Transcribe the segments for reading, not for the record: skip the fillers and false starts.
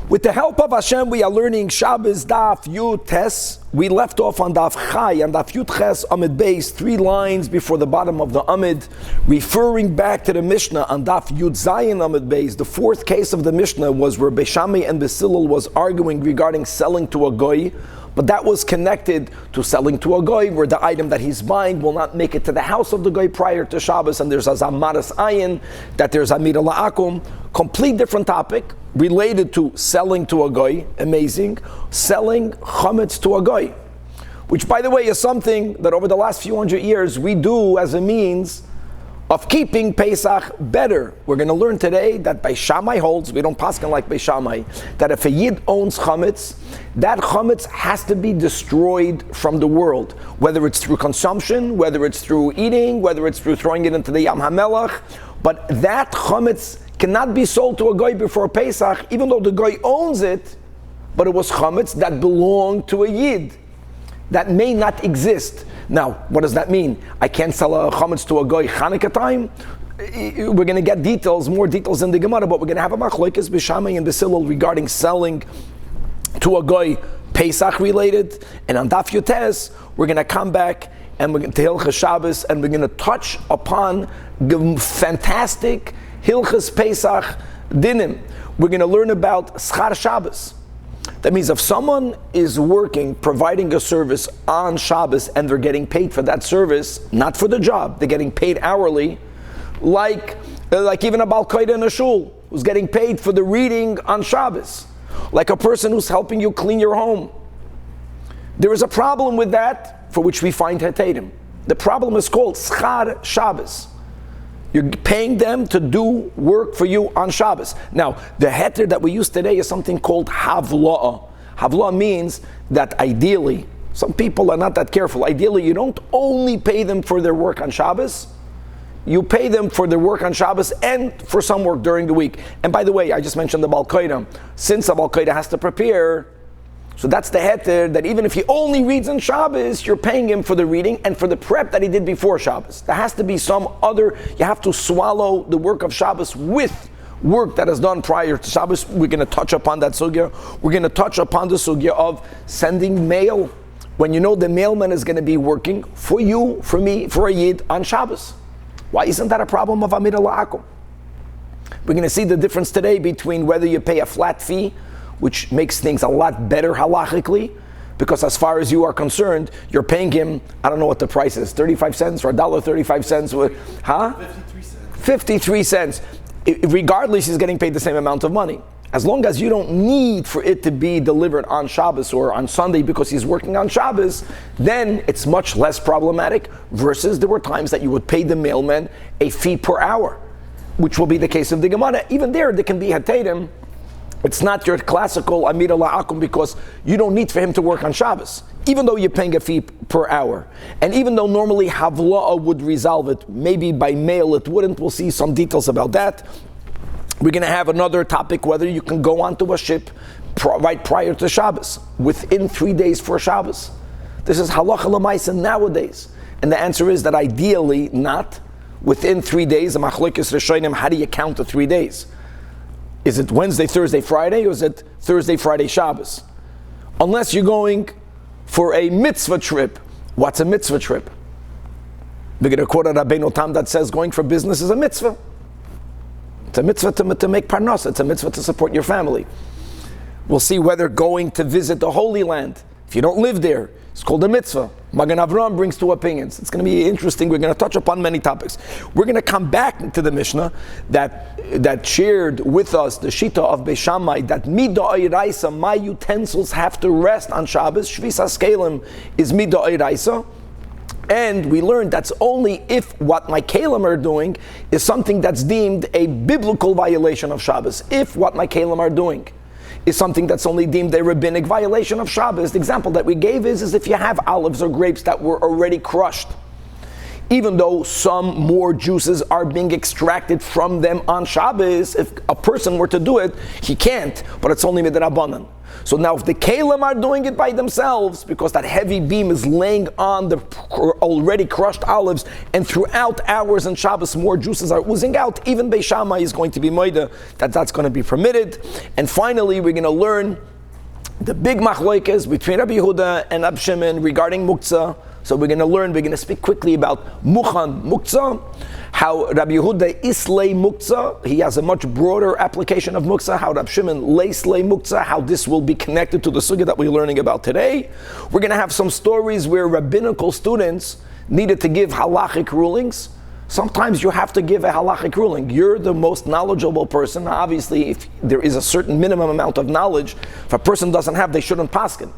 With the help of Hashem, we are learning Shabbos Daf Yud Tes. We left off on Daf Chai, and Daf Yud Ches Amid Beis, 3 lines before the bottom of the Amid, referring back to the Mishnah on Daf Yud Zayin Amid Beis. The fourth case of the Mishnah was where Beishamai and Basilil was arguing regarding selling to a goy, but that was connected to selling to a goy, where the item that he's buying will not make it to the house of the goy prior to Shabbos, and there's a Zamaras Ayin, that there's Amira La'akum. Complete different topic, related to selling to a goy, amazing, selling chametz to a goy, which by the way is something that over the last few hundred years we do as a means of keeping Pesach better. We're going to learn today that Beishamai holds, we don't paskin like Beishamai, that if a Yid owns chametz, that chametz has to be destroyed from the world, whether it's through consumption, whether it's through eating, whether it's through throwing it into the Yam HaMelech, but that chametz cannot be sold to a goy before Pesach, even though the goy owns it, but it was chametz that belonged to a Yid that may not exist. Now, what does that mean? I can't sell a chametz to a goy Chanukah time? We're going to get details, more details in the Gemara, but we're going to have a machlokes Beishamai and Basilil regarding selling to a goy Pesach related. And on Daf Yud Tes, we're going to come back and we're going to Hilchas Shabbos, and we're going to touch upon fantastic Hilchas Pesach Dinim. We're going to learn about Schar Shabbos. That means if someone is working, providing a service on Shabbos, and they're getting paid for that service, not for the job, they're getting paid hourly, like even a Bal Koida in a shul, who's getting paid for the reading on Shabbos, like a person who's helping you clean your home. There is a problem with that, for which we find Heterim. The problem is called Schar Shabbos. You're paying them to do work for you on Shabbos. Now, the heter that we use today is something called havla'ah. Havla'ah means that ideally, some people are not that careful. Ideally, you don't only pay them for their work on Shabbos, you pay them for their work on Shabbos and for some work during the week. And by the way, I just mentioned the Bal Koida. Since the Bal Koida has to prepare, so that's the heter, that even if he only reads on Shabbos, you're paying him for the reading and for the prep that he did before Shabbos. There has to be some other, you have to swallow the work of Shabbos with work that is done prior to Shabbos. We're going to touch upon that sugya. We're going to touch upon the sugya of sending mail, when you know the mailman is going to be working for you, for me, for a Yid on Shabbos. Why isn't that a problem of Amira La'akum? We're going to see the difference today between whether you pay a flat fee, which makes things a lot better halachically, because as far as you are concerned, you're paying him, I don't know what the price is, 35 cents or $1.35, huh? 53 cents. 53 cents. Regardless, he's getting paid the same amount of money. As long as you don't need for it to be delivered on Shabbos or on Sunday because he's working on Shabbos, then it's much less problematic, versus there were times that you would pay the mailman a fee per hour, which will be the case of the Gemara. Even there can be Hatedim. It's not your classical Amira La'akum, because you don't need for him to work on Shabbos, even though you're paying a fee per hour. And even though normally Havla'ah would resolve it, maybe by mail it wouldn't. We'll see some details about that. We're going to have another topic, whether you can go onto a ship right prior to Shabbos, within 3 days for Shabbos. This is halacha l'maisa nowadays. And the answer is that ideally not. Within 3 days, the machlokes rishonim, how do you count the 3 days? Is it Wednesday, Thursday, Friday, or is it Thursday, Friday, Shabbos? Unless you're going for a mitzvah trip. What's a mitzvah trip? We're going to quote a Rabbeinu Tam that says going for business is a mitzvah. It's a mitzvah to make parnas. It's a mitzvah to support your family. We'll see whether going to visit the Holy Land, if you don't live there, it's called a mitzvah. Magen Avraham brings 2 opinions. It's going to be interesting. We're going to touch upon many topics. We're going to come back to the Mishnah that shared with us the Shita of Beishamai, that Midah Eiraisa, my utensils have to rest on Shabbos. Shvisas Kelim is Midah Eiraisa. And we learned that's only if what my Kalim are doing is something that's deemed a biblical violation of Shabbos. If what my Kalim are doing is something that's only deemed a rabbinic violation of Shabbos. The example that we gave is if you have olives or grapes that were already crushed, even though some more juices are being extracted from them on Shabbos, if a person were to do it, he can't, but it's only midrabanan. So now if the Kalim are doing it by themselves, because that heavy beam is laying on the already crushed olives, and throughout hours and Shabbos more juices are oozing out, even Beis Shammai is going to be moida that's going to be permitted. And finally, we're going to learn the big machlokes between Rabbi Yehuda and Rab Shimon regarding muktzah. So we're going to speak quickly about mukhan muktzah, how Rabbi Yehuda islay muktzah, he has a much broader application of muktzah, how Rab Shimon leislay muktzah, how this will be connected to the sugya that we're learning about today. We're going to have some stories where rabbinical students needed to give halachic rulings. Sometimes you have to give a halachic ruling. You're the most knowledgeable person. Obviously, if there is a certain minimum amount of knowledge, if a person doesn't have, they shouldn't paskin.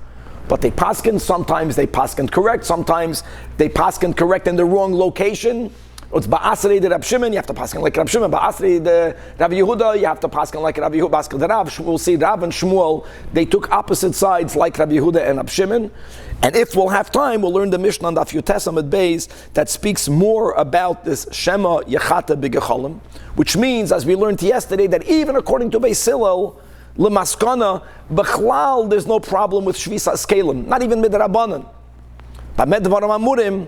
But they paskin, sometimes they paskin correct, sometimes they paskin correct in the wrong location. It's ba'asrei de Rab Shimon, you have to paskin like Rab Shimon. Ba'asrei de Rabbi Yehuda, you have to paskin like Rabbi Yehuda. Baskel de Rav, we'll see Rav and Shmuel, they took opposite sides like Rabbi Yehuda and Rab Shimon. And if we'll have time, we'll learn the Mishnah on Daf Yutes Amud Beis that speaks more about this Shema Yechata B'Gecholim, which means, as we learned yesterday, that even according to Beis Hillel, L'maskana, B'chlal, there's no problem with Shvisa Skelim, not even Midrabanan. But Medvaram Amurim,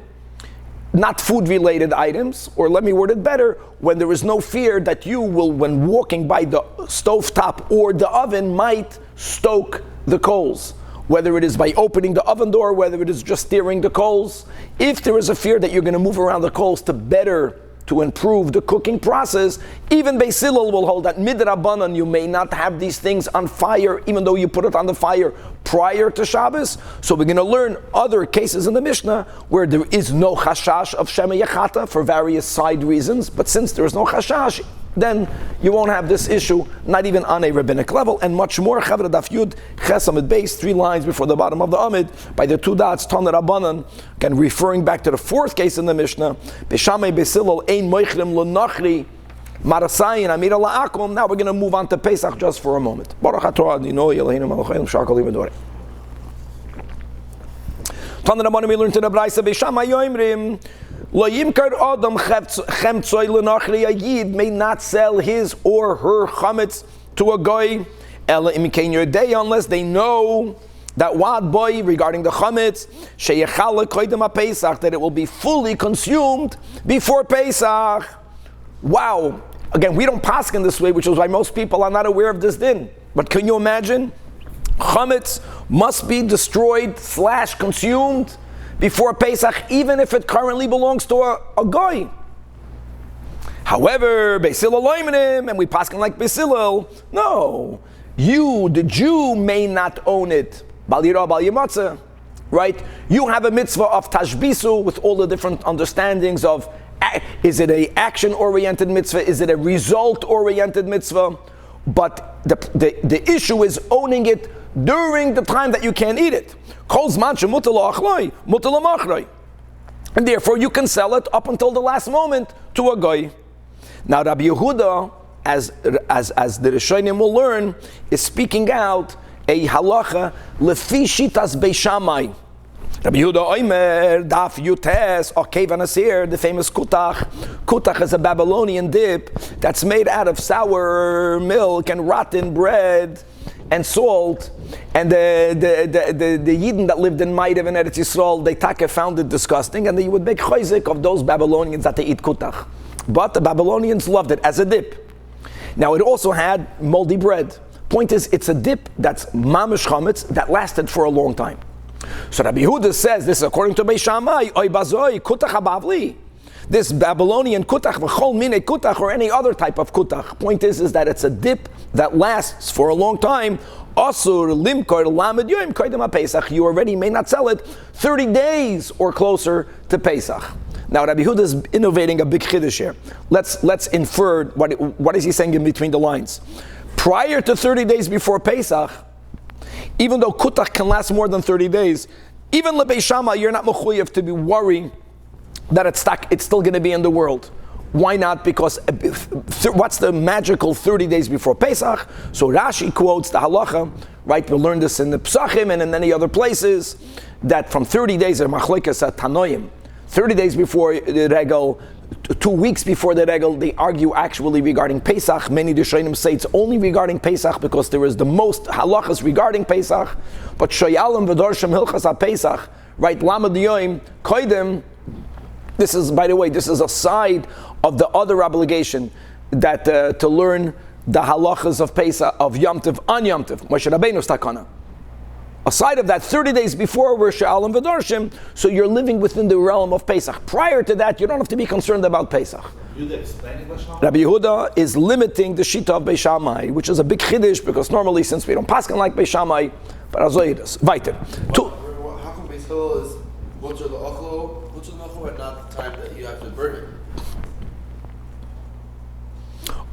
not food-related items, or let me word it better, when there is no fear that you will, when walking by the stovetop or the oven, might stoke the coals. Whether it is by opening the oven door, whether it is just stirring the coals. If there is a fear that you're going to move around the coals to improve the cooking process, even Beis Hillel will hold that midrabanan, you may not have these things on fire, even though you put it on the fire prior to Shabbos. So we're going to learn other cases in the Mishnah where there is no chashash of Shema Yechata for various side reasons, but since there is no chashash, then you won't have this issue, not even on a rabbinic level, and much more. Chavra Daf Yud Ches Amud Beis, 3 lines before the bottom of the Amid, by the 2 dots, Tana Rabbanan, again referring back to the 4th case in the Mishnah, Beis Shammai Beis Hillel Ein Moichrim Lo Nachri Marasayin Amira La'akum. Now we're going to move on to Pesach just for a moment. Baruch Atah Adonai Eloheinu melech haolam shakol v'dorei. Tana Rabbanan, we learned to the Braisa Beis Shammai Yoimrim Lo yimkar adam chemtzoy lenachri, a yid may not sell his or her chametz to a goy, ela imikein yodei, unless they know that what boy regarding the chametz sheyechala koydem haPesach, that it will be fully consumed before Pesach. Wow! Again, we don't paskin this way, which is why most people are not aware of this din. But can you imagine? Chametz must be destroyed / consumed before Pesach, even if it currently belongs to a goy. However, Beis Hillel loimrim, and we paskin like Beis Hillel, no, you, the Jew, may not own it. Bal yirah, bal yimatzeh, right? You have a mitzvah of tashbisu with all the different understandings of, is it a action-oriented mitzvah? Is it a result-oriented mitzvah? But the issue is owning it during the time that you can't eat it. And therefore you can sell it up until the last moment to a goy. Now Rabbi Yehuda, as the Rishonim will learn, is speaking out a halacha lefi shitas Beis Shammai. Rabbi Yehuda Oimer, Daf Yutes, Okev Anasir, the famous kutach. Kutach is a Babylonian dip that's made out of sour milk and rotten bread and salt. And the Yidden that lived in Maidav and Eretz Yisrael, they found it disgusting, and they would make chayzik of those Babylonians that they eat kutach. But the Babylonians loved it as a dip. Now it also had moldy bread. Point is, it's a dip that's mamish chametz that lasted for a long time. So Rabbi Yehuda says, this is according to Beis Shammai, oy bazoi kutach habavli. This Babylonian kutach, v'chol mine kutach, or any other type of kutach. Point is that it's a dip that lasts for a long time. Asur limkar lamed yoim koydem haPesach. You already may not sell it 30 days or closer to Pesach. Now Rabbi Yehuda is innovating a big chiddush here. Let's infer what is he saying in between the lines. Prior to 30 days before Pesach, even though kutach can last more than 30 days, even leBeis Shammai, you're not mechuyev to be worried that it's still going to be in the world. Why not? Because what's the magical 30 days before Pesach? So Rashi quotes the halacha, right? We'll learn this in the Psachim and in many other places, that from 30 days, machlokes at Tanoim, 30 days before the Regel, 2 weeks before the regel, they argue actually regarding Pesach. Many Rishonim say it's only regarding Pesach because there is the most halachas regarding Pesach. But Shoyalim v'dorshim hilchas ha-Pesach, right? Lamed yoim koidem. This is, by the way, this is a side of the other obligation that to learn the halachas of Pesach, of Yom Tov, on Yom Tov, Moshe Rabbeinu's takana. Aside of that, 30 days before we're Sha'alim V'Darshim, so you're living within the realm of Pesach. Prior to that, you don't have to be concerned about Pesach. Rabbi Yehuda is limiting the Shita of Beis Shammai, which is a big chiddush, because normally, since we don't paskin like Beis Shammai, but Azoy is. Weiter. How come Beis Hillel is Butcher the Ochlo, and not the time that you have to burn it?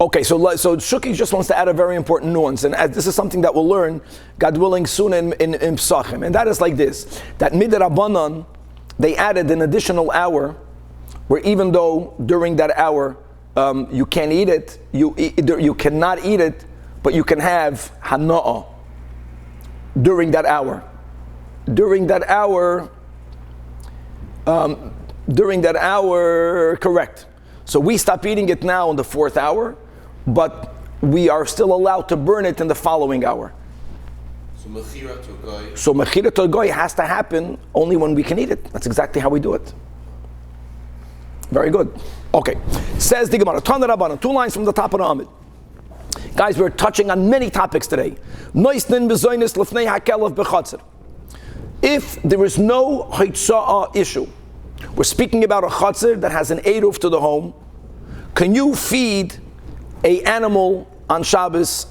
Okay, so Shuki just wants to add a very important nuance, and this is something that we'll learn, God willing, soon in Psachim, and that is like this: that Midrabanan, they added an additional hour, where even though during that hour you can't eat it, you cannot eat it, but you can have Hana'ah during that hour. During that hour, correct. So we stop eating it now in the 4th hour, but we are still allowed to burn it in the following hour. So Mechira to a Goy. So Mechira to a Goy has to happen only when we can eat it. That's exactly how we do it. Very good. Okay. Says the Gemara, Tana Rabbanan, 2 lines from the top of the Amid. Guys, we're touching on many topics today. If there is no Haitza'ah issue, we're speaking about a chatzir that has an eruv to the home. Can you feed an animal on Shabbos?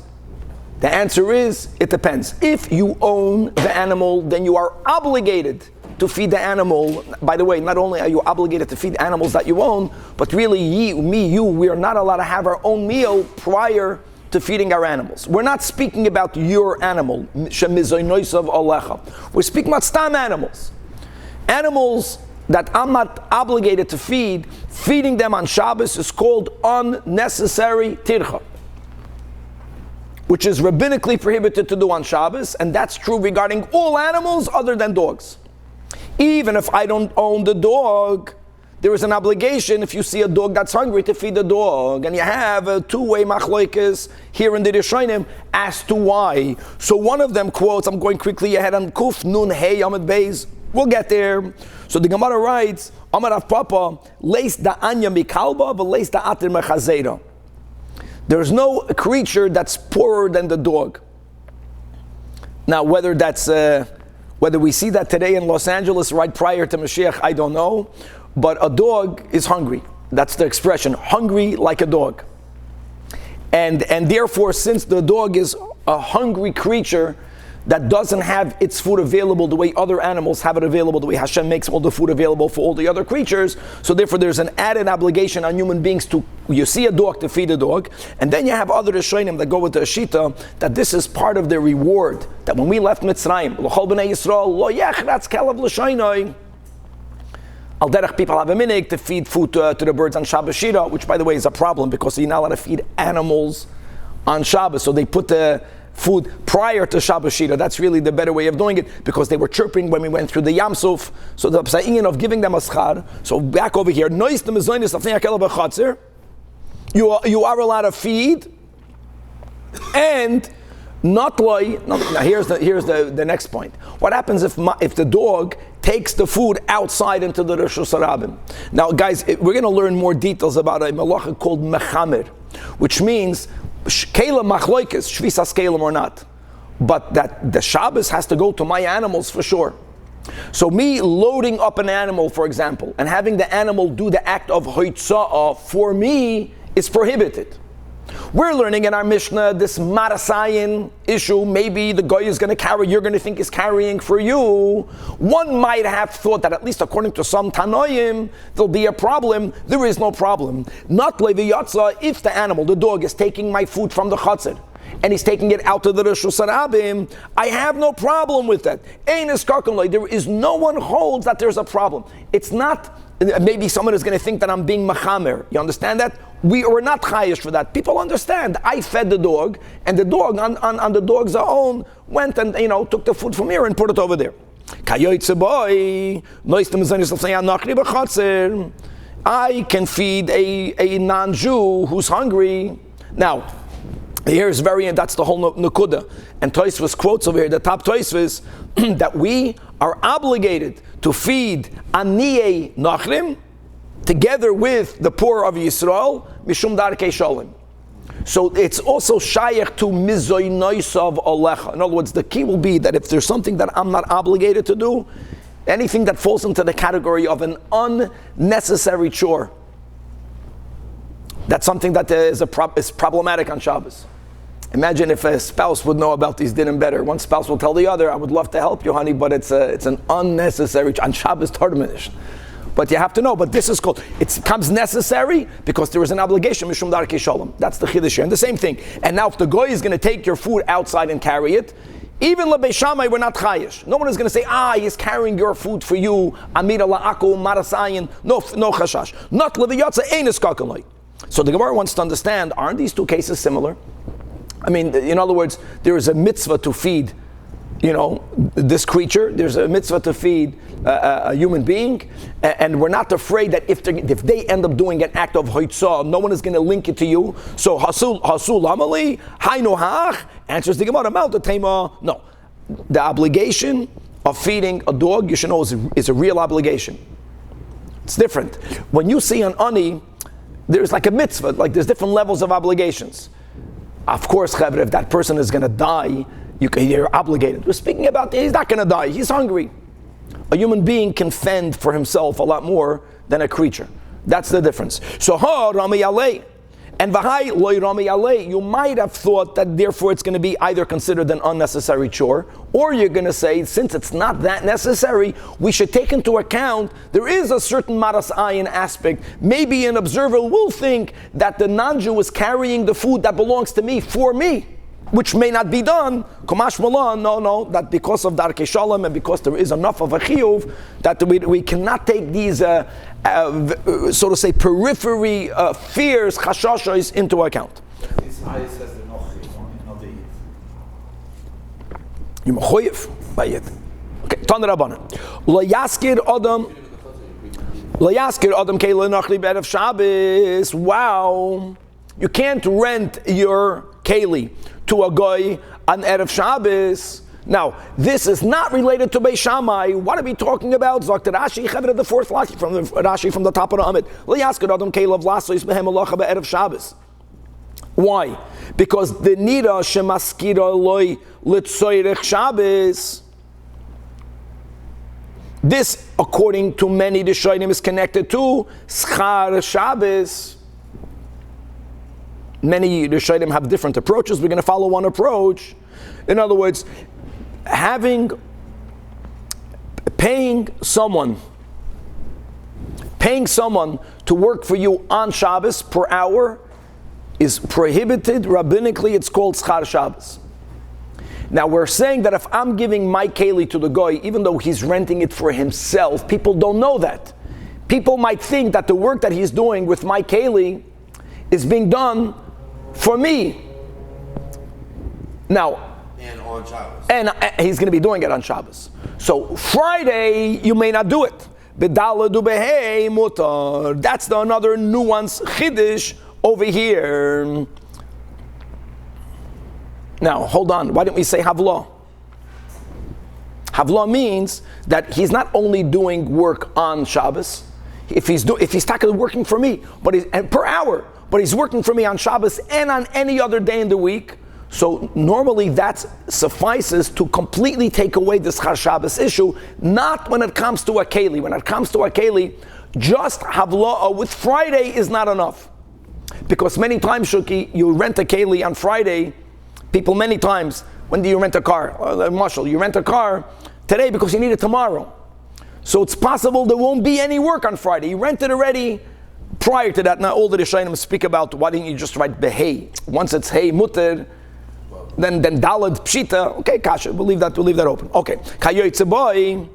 The answer is, it depends. If you own the animal, then you are obligated to feed the animal. By the way, not only are you obligated to feed animals that you own, but really we are not allowed to have our own meal prior to feeding our animals. We're not speaking about your animal. We're speaking about stam animals. Animals that I'm not obligated to feed, feeding them on Shabbos is called unnecessary tircha, which is rabbinically prohibited to do on Shabbos, and that's true regarding all animals other than dogs. Even if I don't own the dog, there is an obligation, if you see a dog that's hungry, to feed the dog. And you have a 2-way machlokes here in the Rishonim as to why. So one of them quotes, I'm going quickly ahead on Kuf Nun Hey Amid Beis. We'll get there. So the Gemara writes, Amar Rav Papa, leis da anya mikalba, but leis da atir mechazera. There's no creature that's poorer than the dog. Now, whether we see that today in Los Angeles right prior to Mashiach, I don't know. But a dog is hungry. That's the expression, hungry like a dog. And therefore, since the dog is a hungry creature that doesn't have its food available the way other animals have it available, the way Hashem makes all the food available for all the other creatures, so therefore there's an added obligation on human beings to, you see a dog, to feed a dog, and then you have other Rishonim that go with the Ashita, that this is part of their reward, that when we left Mitzrayim, L'chol b'nei Yisrael, lo yechratz kelav l'shaynoi, Al derech, people have a minig to feed food to the birds on Shabbos Shira, which by the way is a problem because you're not allowed to feed animals on Shabbos, so they put the food prior to Shabbos Shira. That's really the better way of doing it, because they were chirping when we went through the Yam Suf. So the psayin of giving them a schar. So back over here, you are allowed to feed, and not like. Now here's the next point. What happens if the dog takes the food outside into the Rishus Harabim? Now, guys, we're going to learn more details about a malacha called mechamer, which means Kalim machloikis, shvisas kalim or not, but that the Shabbos has to go to my animals for sure. So me loading up an animal, for example, and having the animal do the act of hoitza'ah for me is prohibited. We're learning in our Mishnah this marasayin issue. Maybe the guy is going to carry, you're going to think is carrying for you. One might have thought that at least according to some Tanoim, there'll be a problem. There is no problem. Not levi yatsa, if the animal, the dog, is taking my food from the chatzir and he's taking it out to the Rishus Harabim, I have no problem with that. Ein is karkan, there is no one holds that there's a problem. It's not, maybe someone is going to think that I'm being machamer. You understand that? We are not chayish for that. People understand. I fed the dog, and the dog on the dog's own went and took the food from here and put it over there. I can feed a non-Jew who's hungry. Now, here's that's the whole Nukuda. And Tosfos quotes over here, the top Tosfos, that we are obligated to feed Aniyei Nachrim together with the poor of Yisrael, Mishum Darkei Shalom. So it's also Shayach to Mizoy Noisav Olecha. In other words, the key will be that if there's something that I'm not obligated to do, anything that falls into the category of an unnecessary chore, that's something that is problematic on Shabbos. Imagine if a spouse would know about these dinim better. One spouse will tell the other, I would love to help you, honey, but it's an unnecessary on Shabbos Tardamanish. But you have to know, but this is called, it becomes necessary because there is an obligation, Mishum Darkei Shalom. That's the Chiddush here. And the same thing. And now if the goy is going to take your food outside and carry it, even L'Bei Shammai, we're not chayish. No one is going to say, he's carrying your food for you, Amira La'aku, Marasayin, no chashash. Not L'Bei Yotze, Ein Eskakaloi. So the Gemara wants to understand, aren't these two cases similar? I mean, in other words, there is a mitzvah to feed, this creature. There's a mitzvah to feed a human being, and we're not afraid that if they end up doing an act of hoitzah, no one is going to link it to you. So hasul amali hayno hach answers the Gemara amount of tema. No, the obligation of feeding a dog, you should know, is a real obligation. It's different. When you see an ani, there's like a mitzvah, like there's different levels of obligations. Of course, Chavre, if that person is going to die, you're obligated. We're speaking about he's not going to die. He's hungry. A human being can fend for himself a lot more than a creature. That's the difference. So, Rami Alei. And Vahai Loi Rami Alei. You might have thought that therefore it's going to be either considered an unnecessary chore, or you're going to say, since it's not that necessary, we should take into account there is a certain Maras Ayin aspect. Maybe an observer will think that the non-Jew is carrying the food that belongs to me for me, which may not be done. Kumash Malan, no, that because of Darkei Shalom and because there is enough of a chiyuv, that we cannot take these, so to say, periphery fears, chashashos into account. This ayah says the nochi, not the yid. You mechoyev by yid. Okay, Tan Rabbanan. Lo yaskir adam keila nachli be'erev Shabbos. Wow, you can't rent your keli to a guy on Erev Shabbos. Now, this is not related to Beis Shammai. What are we talking about? Zok Rashi, Chavre, the fourth Rashi from the top of the Amid. Liyaskar Adam Kelev Lasois Behem Alacha Be'erev Shabbos. Why? Because the Nira Shemaskira Loi Litzoyrech Shabbos. This, according to many Rishonim, is connected to Schar Shabbos. Many Rishonim have different approaches. We're going to follow one approach. In other words, paying someone to work for you on Shabbos per hour is prohibited rabbinically. It's called Schar Shabbos. Now we're saying that if I'm giving my keli to the goy, even though he's renting it for himself, people don't know that. People might think that the work that he's doing with my keli is being done for me. Now, and on Shabbos. And he's going to be doing it on Shabbos. So Friday, you may not do it. B'dala du behei mutar. That's another nuance chiddush over here. Now, hold on. Why didn't we say havla? Havla means that he's not only doing work on Shabbos. If he's talking working for me, and per hour, but he's working for me on Shabbos and on any other day in the week. So normally that suffices to completely take away this Schar Shabbos issue, not when it comes to a keli. When it comes to a keli, just havla with Friday is not enough. Because many times, Shuki, you rent a keli on Friday, people many times, when do you rent a car? Marshall, you rent a car today because you need it tomorrow. So it's possible there won't be any work on Friday. You rented already prior to that. Now all the Rishonim speak about why didn't you just write behei? Once it's hey mutter, then dalad pshita. Okay, kasha. We'll leave that open. Okay, kayoytze boy.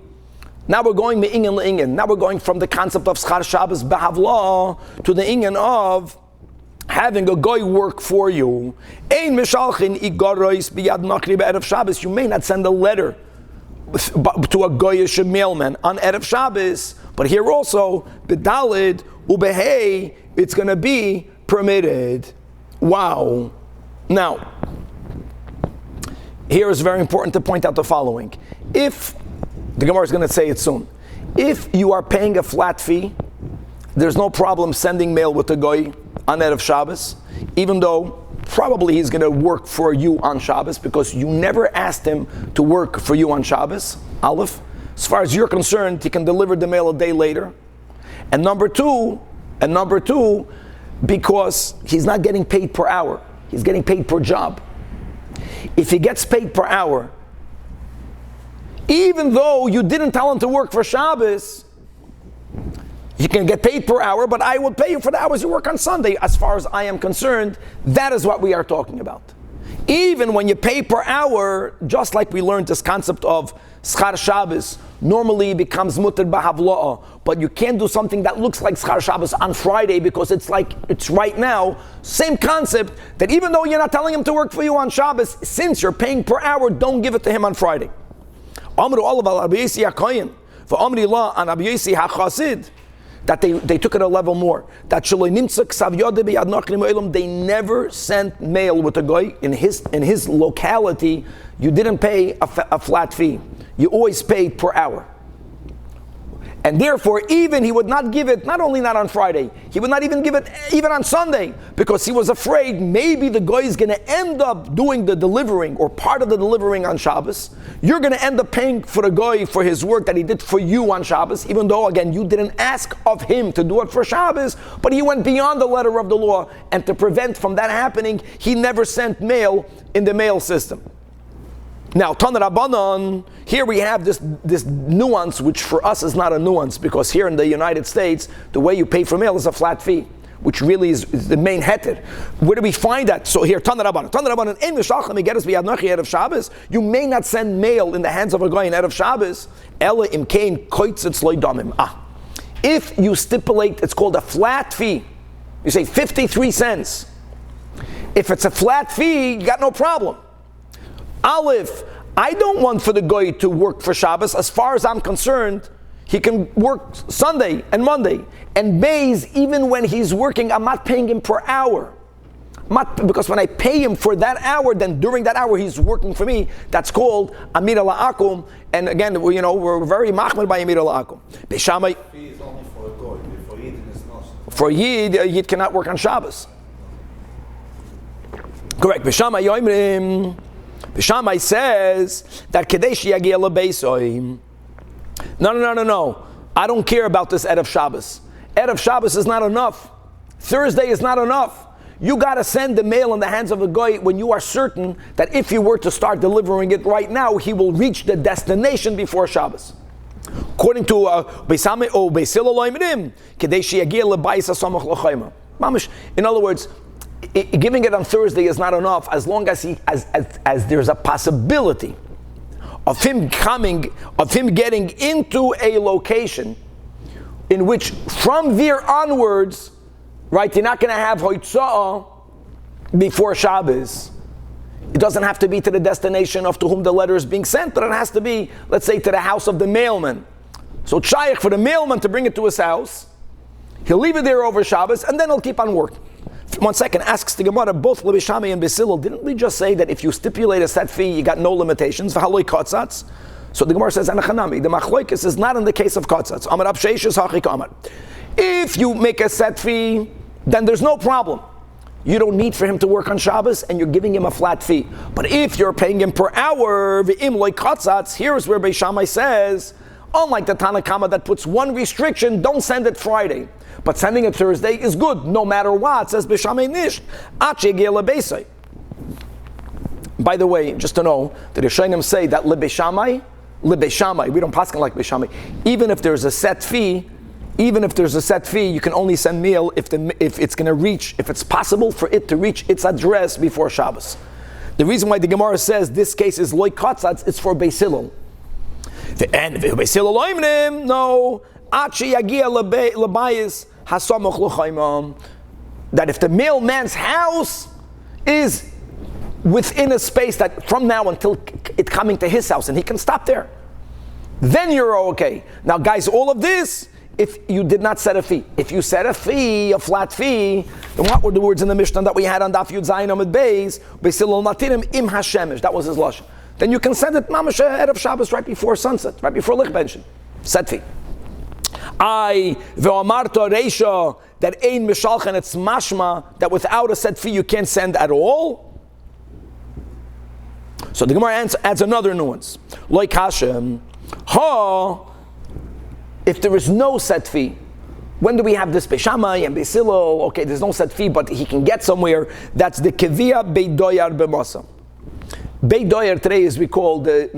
Now we're going me'ingen le'ingen. Now we're going from the concept of Schar Shabbos b'havla to the ingen of having a guy work for you. Ein mishalchin igarois biyad nachri be'erev Shabbos. You may not send a letter to a goyish mailman on Erev Shabbos, but here also, B'dalid, Ubehei, it's going to be permitted. Wow. Now, here is very important to point out the following. If, the Gemara is going to say it soon, if you are paying a flat fee, there's no problem sending mail with the goy on Erev Shabbos, even though probably he's going to work for you on Shabbos because you never asked him to work for you on Shabbos, Aleph. As far as you're concerned, he can deliver the mail a day later. And number two, because he's not getting paid per hour, he's getting paid per job. If he gets paid per hour, even though you didn't tell him to work for Shabbos, you can get paid per hour, but I will pay you for the hours you work on Sunday. As far as I am concerned, that is what we are talking about. Even when you pay per hour, just like we learned this concept of Schar Shabbos, normally it becomes mutter b'havla'a, but you can't do something that looks like Schar Shabbos on Friday because it's like it's right now. Same concept, that even though you're not telling him to work for you on Shabbos, since you're paying per hour, don't give it to him on Friday. Amru olav al Rabbi Yossi HaKohen, v'amri la an Rabbi Yossi HaChasid, that they took it a level more. That they never sent mail with a guy in his locality. You didn't pay a flat fee. You always paid per hour. And therefore, even he would not give it, not only not on Friday, he would not even give it even on Sunday, because he was afraid maybe the guy is going to end up doing the delivering or part of the delivering on Shabbos. You're going to end up paying for the guy for his work that he did for you on Shabbos, even though, again, you didn't ask of him to do it for Shabbos, but he went beyond the letter of the law, and to prevent from that happening, he never sent mail in the mail system. Now, Tana Rabbanan, here we have this nuance, which for us is not a nuance, because here in the United States, the way you pay for mail is a flat fee, which really is the main heter. Where do we find that? So here, Tana Rabbanan, Ein Mishalchem Igeres B'Yad Erev Shabbos, you may not send mail in the hands of a guy in Erev Shabbos, Ela Im Kein Koitzitz Lo Damim. If you stipulate, it's called a flat fee, you say 53 cents. If it's a flat fee, you got no problem. Aleph, I don't want for the goy to work for Shabbos. As far as I'm concerned, he can work Sunday and Monday. And Beis, even when he's working, I'm not paying him per hour. Because when I pay him for that hour, then during that hour he's working for me. That's called Amira La'akum. And again, we're very machmir by Amira La'akum. Beishamai, Fee is only for a goy. For Yid, it's not. For Yid cannot work on Shabbos. Correct. Beishamai Yoimrim. Shammai says that Kadesh Yagia LeBeisoim. No. I don't care about this Erev Shabbos. Erev Shabbos is not enough. Thursday is not enough. You got to send the mail in the hands of a guy when you are certain that if you were to start delivering it right now, he will reach the destination before Shabbos. According to Beisame or Beisil Elohim, Kadesh Yagia LeBeisa Samach L'Chayma. Mamish. In other words, giving it on Thursday is not enough as long as as there's a possibility of him getting into a location in which from there onwards, right, you're not going to have hoitzah before Shabbos. It doesn't have to be to the destination of to whom the letter is being sent, but it has to be, let's say, to the house of the mailman. So it's shaykh for the mailman to bring it to his house. He'll leave it there over Shabbos, and then he'll keep on working. 1 second, asks the Gemara, both Levi Shammai and Basil, didn't we just say that if you stipulate a set fee, you got no limitations? V'haloi kotzatz. So the Gemara says, Anachanami, the machloikis is not in the case of kotzatz. Amar Rav Sheishes hachik amar. If you make a set fee, then there's no problem. You don't need for him to work on Shabbos, and you're giving him a flat fee. But if you're paying him per hour, v'im loy kotzatz, here's where Beis Shammai says, unlike the Tanna Kama that puts one restriction, don't send it Friday. But sending it Thursday is good, no matter what, says B'Shamay Nish. By the way, just to know, the Rishonim say that Lebeshamay, we don't paskin like Beshamay. Even if there's a set fee, you can only send mail if it's going to reach, if it's possible for it to reach its address before Shabbos. The reason why the Gemara says this case is loy katzatz, it's for Beis Hillel. And Beis Hillel loimnim, no. Achi yagia lebayis hasamoch l'chaimam. That if the mailman's house is within a space that from now until it coming to his house and he can stop there, then you're okay. Now guys, all of this if you did not set a fee. If you set a fee, a flat fee, then what were the words in the Mishnah that we had on Daf Yud Zayin Amud Beis? Besilol Matirim im Hashemish. That was his lashon. Then you can send it mamash ahead of Shabbos, right before sunset, right before Lichbenchen. Set fee. I ve'amarta reisha that ein mishalchen, it's mashma that without a set fee you can't send at all. So the Gemara adds another nuance. Like Hashem, if there is no set fee, when do we have this Beishamai and Beisilo? Okay, there's no set fee, but he can get somewhere. That's the Kevia Beidoyar B'masa. Beidoyar today is we call the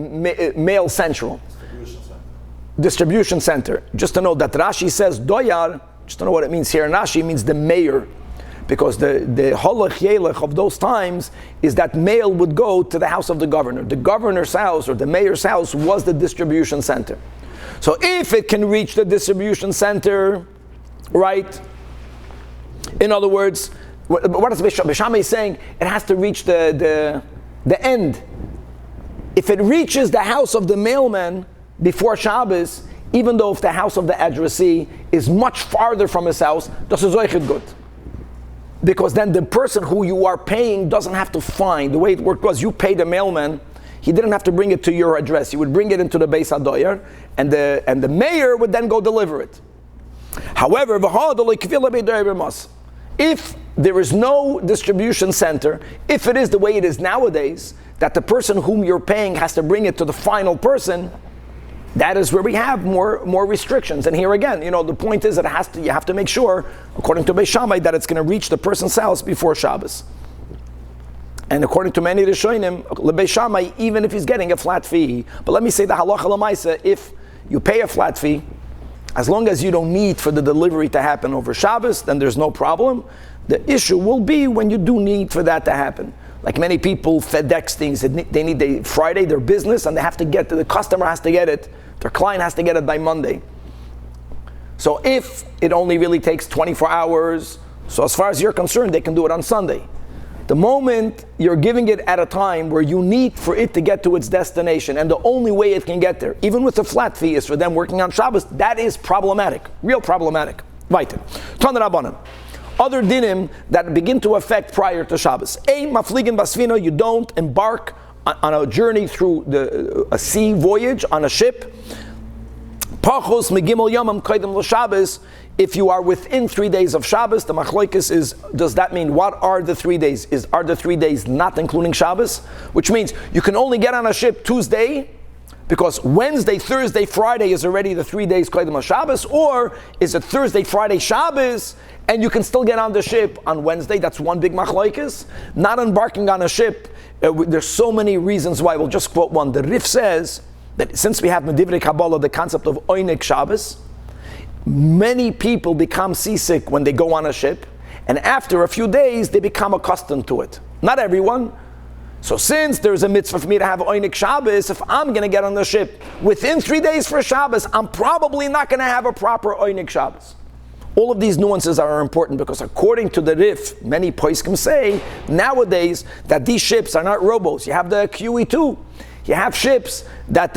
Mail Central. Distribution center. Just to know that Rashi says Doyar, just to know what it means here in Rashi, it means the mayor. Because the halach yelech of those times is that mail would go to the house of the governor. The governor's house or the mayor's house was the distribution center. So if it can reach the distribution center, right? In other words, what is Beishamai saying? It has to reach the end. If it reaches the house of the mailman before Shabbos, even though if the house of the addressee is much farther from his house, das ist good. Because then the person who you are paying doesn't have to find. The way it worked was you paid the mailman, he didn't have to bring it to your address. He would bring it into the Beis HaDoyer, and the mayor would then go deliver it. However, if there is no distribution center, if it is the way it is nowadays, that the person whom you're paying has to bring it to the final person, that is where we have more restrictions. And here again, the point is that you have to make sure, according to Beishamai, that it's going to reach the person's house before Shabbos. And according to many Rishonim, Beishamai, even if he's getting a flat fee. But let me say the halacha l'maisa, if you pay a flat fee, as long as you don't need for the delivery to happen over Shabbos, then there's no problem. The issue will be when you do need for that to happen. Like many people FedEx things, they need Friday, their business, and they have to get the customer has to get it, their client has to get it by Monday. So if it only really takes 24 hours, so as far as you're concerned, they can do it on Sunday. The moment you're giving it at a time where you need for it to get to its destination, and the only way it can get there, even with a flat fee, is for them working on Shabbos, that is problematic, real problematic. Weiter. Tan Rabbanan. Other dinim that begin to affect prior to Shabbos. Mafligin basvina, you don't embark on a journey through a sea voyage on a ship. Pachos megimel yamam kaidem l'Shabbos. If you are within 3 days of Shabbos, the machlokes is, does that mean what are the 3 days? Are the 3 days not including Shabbos? Which means you can only get on a ship Tuesday, because Wednesday, Thursday, Friday is already the 3 days Kaidem Shabbos, or is it Thursday, Friday, Shabbos, and you can still get on the ship on Wednesday? That's one big machlokes. Not embarking on a ship, there's so many reasons why. We'll just quote one. The Rif says that since we have Medivre Kabbalah, the concept of Oinik Shabbos, many people become seasick when they go on a ship, and after a few days they become accustomed to it. Not everyone. So since there's a mitzvah for me to have Oinik Shabbos, if I'm going to get on the ship within 3 days for Shabbos, I'm probably not going to have a proper Oinik Shabbos. All of these nuances are important because according to the Rif, many poskim say nowadays that these ships are not rowboats. You have the QE2. You have ships that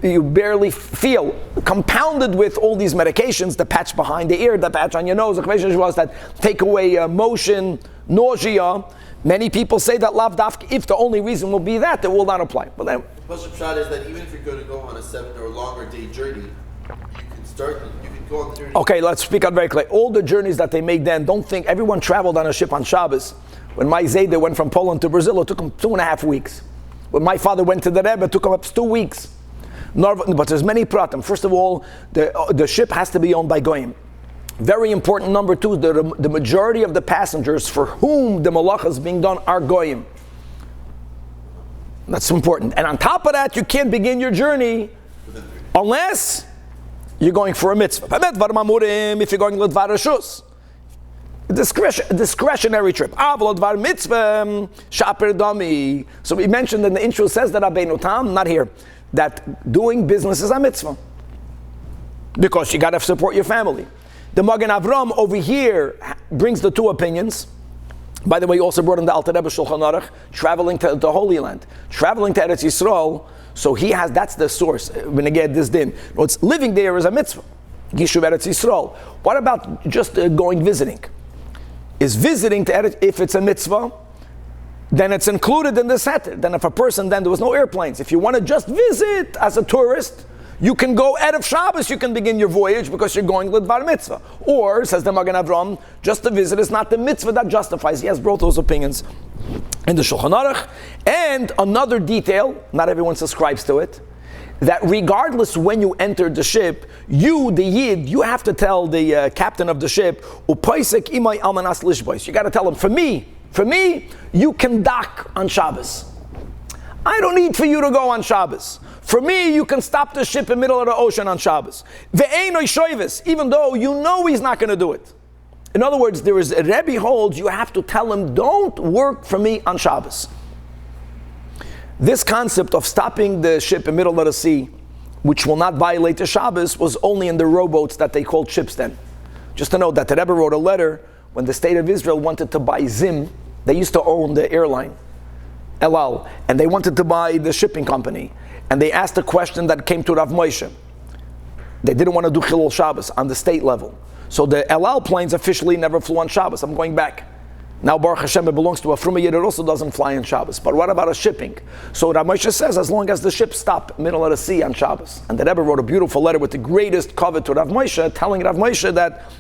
you barely feel, compounded with all these medications, the patch behind the ear, the patch on your nose, the question was that take away motion, nausea. Many people say that lav dafka, if the only reason will be that, it will not apply. But then, the shot is that even if you're going to go on a 7 or longer day journey, you can go on the journey. Okay, let's speak out very clear. All the journeys that they made then, don't think everyone traveled on a ship on Shabbos. When my Zayde went from Poland to Brazil, it took him 2.5 weeks. When my father went to the Rebbe, it took him up to 2 weeks. But there's many pratim. First of all, the ship has to be owned by Goyim. Very important. Number two, the majority of the passengers for whom the malacha is being done are Goyim. That's important. And on top of that, you can't begin your journey unless you're going for a mitzvah. If you're going to Ledvar Rishus. Discretionary trip. So we mentioned in the intro, says that Rabbeinu Tam, not here, that doing business is a mitzvah. Because you got to support your family. The Magen Avram over here brings the two opinions. By the way, he also brought in the Alter Rebbe Shulchan Aruch, traveling to the Holy Land, traveling to Eretz Yisrael. So he has, that's the source. When I get this din, living there is a mitzvah. Gishuv Eretz Yisrael. What about just going visiting? Is visiting to Eretz, if it's a mitzvah, then it's included in this heter. Then if a person, then there was no airplanes. If you want to just visit as a tourist, you can go Erev Shabbos, you can begin your voyage because you're going Lidvar Mitzvah. Or, says the Magen Avram, just to visit is not the mitzvah that justifies. He has both those opinions in the Shulchan Aruch. And another detail, not everyone subscribes to it, that regardless when you entered the ship, you, the Yid, you have to tell the captain of the ship, Upaisek imay almanas lishbois. You got to tell him, for me, you can dock on Shabbos. I don't need for you to go on Shabbos. For me, you can stop the ship in the middle of the ocean on Shabbos. Ve'enoi shoivis, even though you know he's not going to do it. In other words, there is a Rebbe holds, you have to tell him, don't work for me on Shabbos. This concept of stopping the ship in the middle of the sea, which will not violate the Shabbos, was only in the rowboats that they called ships then. Just to note that the Rebbe wrote a letter when the state of Israel wanted to buy Zim. They used to own the airline, El Al, and they wanted to buy the shipping company. And they asked a question that came to Rav Moshe. They didn't want to do Chilul Shabbos on the state level. So the El Al planes officially never flew on Shabbos. I'm going back. Now Baruch Hashem, it belongs to a Fruma Yid, it also doesn't fly on Shabbos. But what about a shipping? So Rav Moshe says, as long as the ships stop middle of the sea on Shabbos. And the Rebbe wrote a beautiful letter with the greatest cover to Rav Moshe, telling Rav Moshe that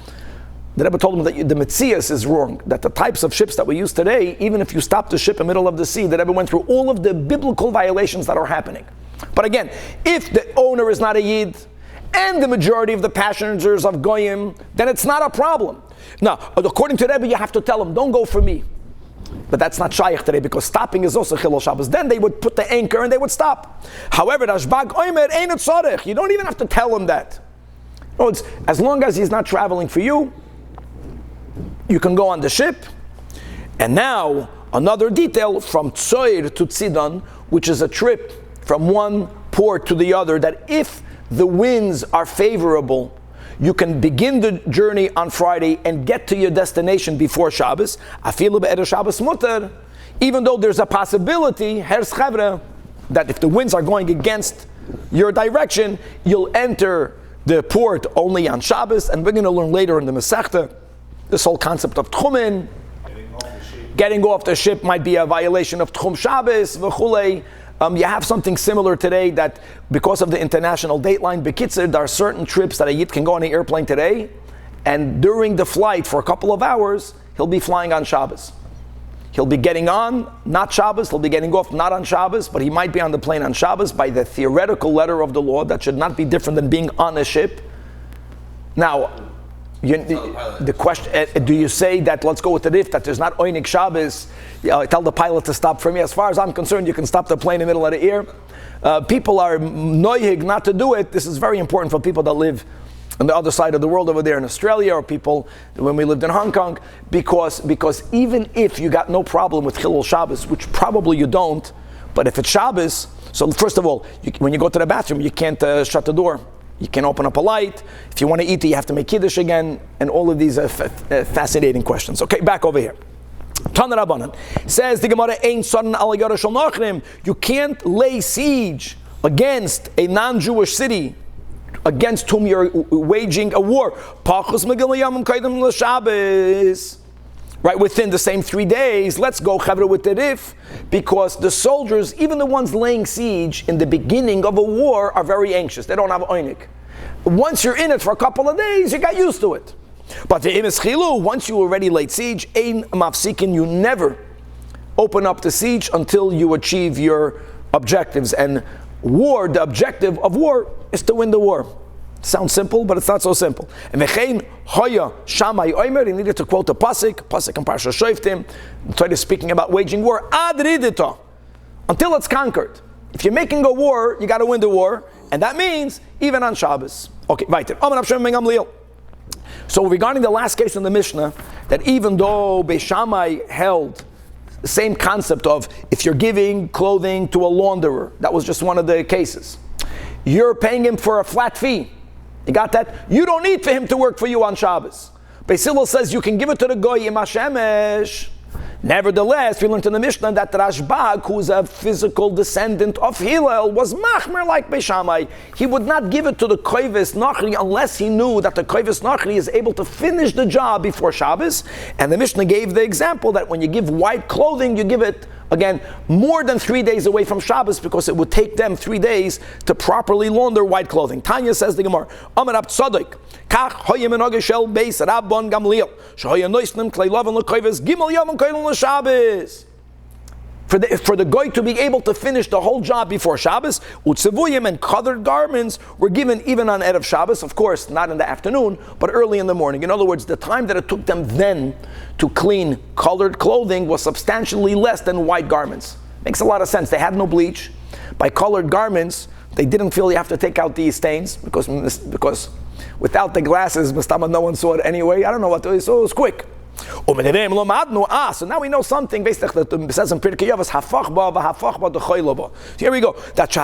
the Rebbe told him that the Metzias is wrong, that the types of ships that we use today, even if you stop the ship in the middle of the sea, the Rebbe went through all of the biblical violations that are happening. But again, if the owner is not a Yid, and the majority of the passengers of Goyim, then it's not a problem. Now, according to Rebbe, you have to tell them, don't go for me. But that's not shaykh today, because stopping is also Chilul Shabbos. Then they would put the anchor and they would stop. However, Rashbag Omer ain't tzarech. You don't even have to tell him that. No, it's, as long as he's not traveling for you, you can go on the ship. And now, another detail from Tzoir to Tzidon, which is a trip from one port to the other, that if the winds are favorable, you can begin the journey on Friday and get to your destination before Shabbos. Afilu be'erev Shabbos mutar, even though there's a possibility, hers chavre, that if the winds are going against your direction, you'll enter the port only on Shabbos. And we're going to learn later in the Masechta this whole concept of tchumen. Getting off the ship might be a violation of tchum Shabbos, v'chulei. You have something similar today that because of the international dateline, Bekitzer, there are certain trips that a Yid can go on an airplane today, and during the flight for a couple of hours, he'll be flying on Shabbos. He'll be getting on, not Shabbos, he'll be getting off, not on Shabbos, but he might be on the plane on Shabbos by the theoretical letter of the law. That should not be different than being on a ship. Now, the question, do you say that, let's go with the riff, that there's not Oinik Shabbos, tell the pilot to stop for me? As far as I'm concerned, you can stop the plane in the middle of the air. People are noyig not to do it. This is very important for people that live on the other side of the world over there in Australia, or people when we lived in Hong Kong, because even if you got no problem with Chilul Shabbos, which probably you don't, but if it's Shabbos, so first of all, when you go to the bathroom, you can't shut the door. You can open up a light. If you want to eat it, you have to make Kiddush again. And all of these are fascinating questions. Okay, back over here. Tan Rabbanan says the Gemara, Ein Saran al Yara Shel Nachrim. You can't lay siege against a non-Jewish city against whom you're waging a war. Pachus Megillah Yamim Kaidem L'Shabbos. Right, within the same 3 days, let's go chavra with the rif, because the soldiers, even the ones laying siege in the beginning of a war, are very anxious. They don't have oinik. Once you're in it for a couple of days, you got used to it. But the imis chilu, once you already laid siege, ein mafsikin, you never open up the siege until you achieve your objectives. And war, the objective of war is to win the war. Sounds simple, but it's not so simple. And Vechein Hoya Shamai Omer, he needed to quote a pasuk in Parsha Shoftim. Torah is speaking about waging war. Ad ridita, until it's conquered. If you're making a war, you got to win the war, and that means even on Shabbos. Okay, weiter. So regarding the last case in the Mishnah, that even though Beis Shammai held the same concept of if you're giving clothing to a launderer, that was just one of the cases. You're paying him for a flat fee. You got that? You don't need for him to work for you on Shabbos. Beis Hillel says you can give it to the goy im hashemesh. Nevertheless, we learned in the Mishnah that Rashbag, who's a physical descendant of Hillel, was machmer like Beis Shammai. He would not give it to the koives nachri unless he knew that the koives nachri is able to finish the job before Shabbos. And the Mishnah gave the example that when you give white clothing, you give it, again, more than 3 days away from Shabbos, because it would take them 3 days to properly launder white clothing. Tanya says the Gemara, Amar Ab Tzadok, Kach hoyem enogah shel beis Rabban Gamliel, shehoyem noisnim klei lavan lekoives gimel yom koilin l'Shabbos. For the goy to be able to finish the whole job before Shabbos, utzevuyim and colored garments were given even on Erev Shabbos, of course, not in the afternoon, but early in the morning. In other words, the time that it took them then to clean colored clothing was substantially less than white garments. Makes a lot of sense. They had no bleach. By colored garments, they didn't feel you have to take out these stains, because without the glasses, no one saw it anyway. I don't know what to do, so it was quick. So now we know something. It says in Pirkei Avos, here we go. That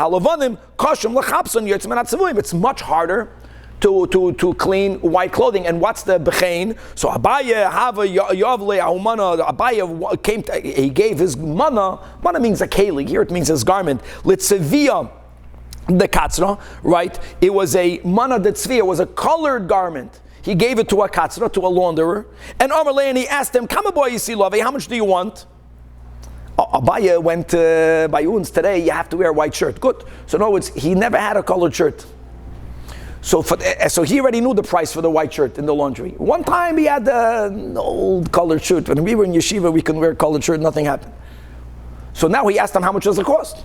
it's much harder to clean white clothing. And what's the bechein? So Abaye came. He gave his mana. Mana means a keli. Here it means his garment. Litzevia the katzra, right? It was a mana de tzvia. It was a colored garment. He gave it to a katzra, to a launderer. And Amarle, and he asked him, "Come aboy, Yisilove, how much do you want?" Abaye went by Uns today. You have to wear a white shirt. Good. So no, he never had a colored shirt. So he already knew the price for the white shirt in the laundry. One time he had an old colored shirt. When we were in yeshiva, we can wear a colored shirt. Nothing happened. So now he asked him, "How much does it cost?"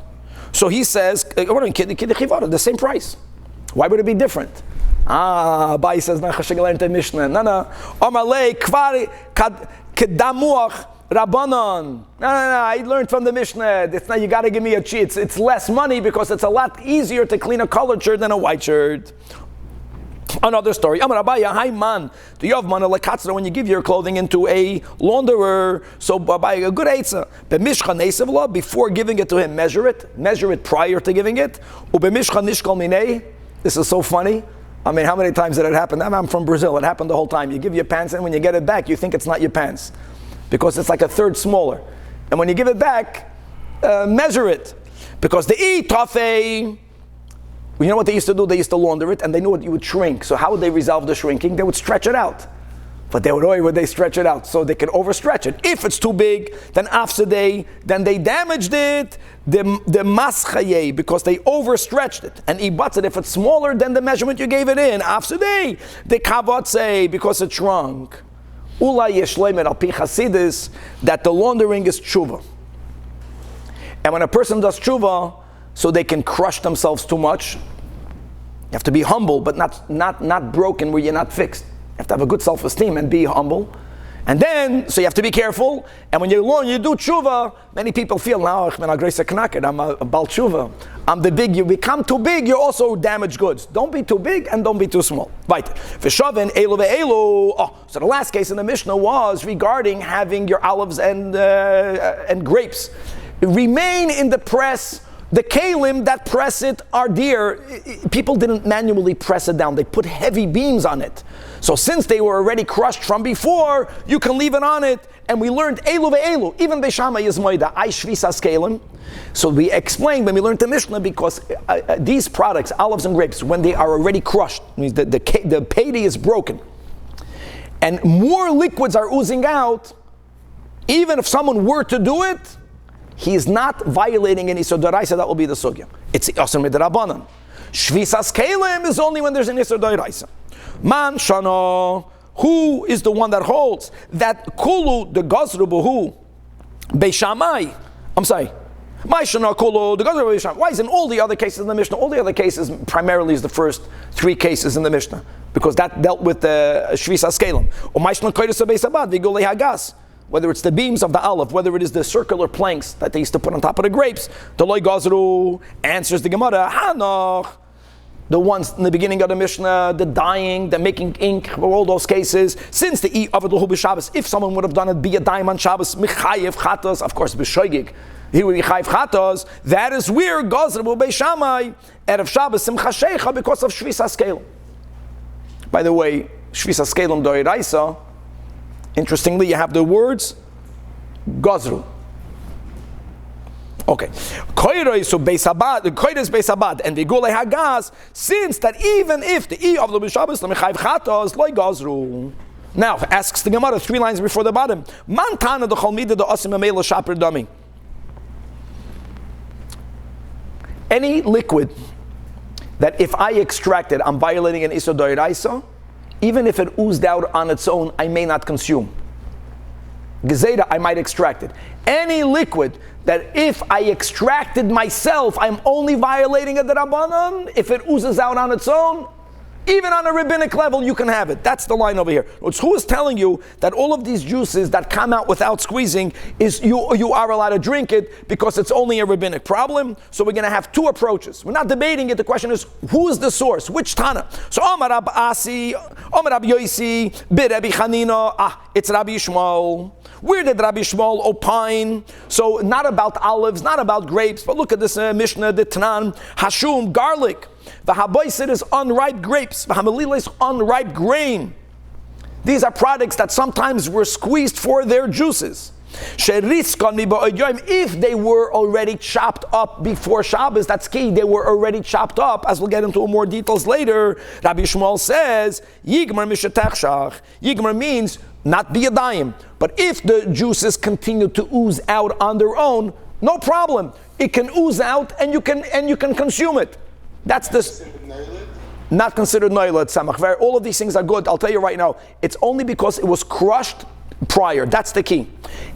So he says, "The same price. Why would it be different?" Abai says, "No, Mishnah. No. Amalei kvar kedamuach Rabbanon. No. I learned from the Mishnah. It's not, you got to give me a cheat. It's less money because it's a lot easier to clean a colored shirt than a white shirt." Another story. Amar Abaya, hi man. Do you have mana lekatzra when you give your clothing into a launderer? So Abaya, a good eitzah. B'mishcha neisevla, before giving it to him, measure it prior to giving it. Ub'mishcha nishkol minei. This is so funny. I mean, how many times did it happen? I'm from Brazil. It happened the whole time. You give your pants, and when you get it back, you think it's not your pants because it's like a third smaller. And when you give it back, measure it, because the tafe. You know what they used to do? They used to launder it, and they knew it would shrink. So how would they resolve the shrinking? They would stretch it out. But would they stretch it out? So they could overstretch it. If it's too big, then afsadei, then they damaged it, the maschaye, because they overstretched it. And ibatzet, if it's smaller than the measurement you gave it in, afsadei, the kavatze, because it shrunk. Ulai yeshleimet al pi chasidis, that the laundering is tshuva. And when a person does tshuva, so they can crush themselves too much, you have to be humble, but not broken where you're not fixed. You have to have a good self-esteem and be humble. And then, so you have to be careful. And when you do tshuva, many people feel, now I'm a bal tshuva. I'm the big. You become too big, you're also damaged goods. Don't be too big and don't be too small. Right. So the last case in the Mishnah was regarding having your olives and grapes remain in the press. The kalim that press it are dear. People didn't manually press it down. They put heavy beams on it. So since they were already crushed from before, you can leave it on it. And we learned elu ve'elu. Even Beis Shammai is moida. I shvisas kalim. So we explained when we learned the Mishnah, because these products, olives and grapes, when they are already crushed, means the payday is broken, and more liquids are oozing out, even if someone were to do it, he is not violating any Isur D'Oraisa. That will be the sugya. It's Asur Midrabanan. Shvisas Kalim is only when there's an Isur D'Oraisa. Man Shana, who is the one that holds that Kulu the Gazru Buhu Beis Shammai? I'm sorry. My Shana Kulu the Gazru Beis Shammai. Why is in all the other cases in the Mishnah? All the other cases primarily is the first 3 cases in the Mishnah, because that dealt with the Shvisas Kalim. Or My Shana Kodesh Beis Abad Vigulei Hagas. Whether it's the beams of the olive, whether it is the circular planks that they used to put on top of the grapes, the loy gazru answers the Gemara, Hanoch, the ones in the beginning of the Mishnah, the dyeing, the making ink, all those cases, since the Avad Lahu Shabbos, if someone would have done it, be a dime on Shabbos, Michayev Chatos, of course, B'shoigig, he would be Chayev Chatos, that is where Gazru Beis Shammai, Erev Shabbos, Simcha Sheikha, because of Shvisas Kalim. By the way, Shvisas Kalim D'Oraisa, interestingly, you have the words Gazru. Okay. Koiros Beis Abad and Vigule Hagas, since that even if the E of the Shabbos Lemechayv Chatos Loi Gazru. Now asks the Gemara 3 lines before the bottom. Mantana the Chalmida the Asim Amela Shaper Dami. Any liquid that if I extract it, I'm violating an Isur D'Oraisa, even if it oozed out on its own, I may not consume. Gezeda, I might extract it. Any liquid that if I extracted myself, I'm only violating a D'Rabbanan. If it oozes out on its own, even on a rabbinic level, you can have it. That's the line over here. Who is telling you that all of these juices that come out without squeezing is you are allowed to drink it because it's only a rabbinic problem? So we're going to have 2 approaches. We're not debating it. The question is, who is the source? Which Tana? So Omar Rab Asi, Omar Rab Yosi, Bir Rabbi Chanina, it's Rabbi Shmuel. Where did Rabbi Shmuel opine? So not about olives, not about grapes, but look at this Mishnah, the Tanan, Hashum, garlic. V'haboisid is unripe grapes. V'hamelila is unripe grain. These are products that sometimes were squeezed for their juices. If they were already chopped up before Shabbos, that's key. They were already chopped up, as we'll get into more details later. Rabbi Shmuel says, Yigmar mishetachshach. Yigmar means not biyadayim. But if the juices continue to ooze out on their own, no problem. It can ooze out and you can consume it. That's this. Not considered noilet samach. All of these things are good. I'll tell you right now. It's only because it was crushed prior. That's the key.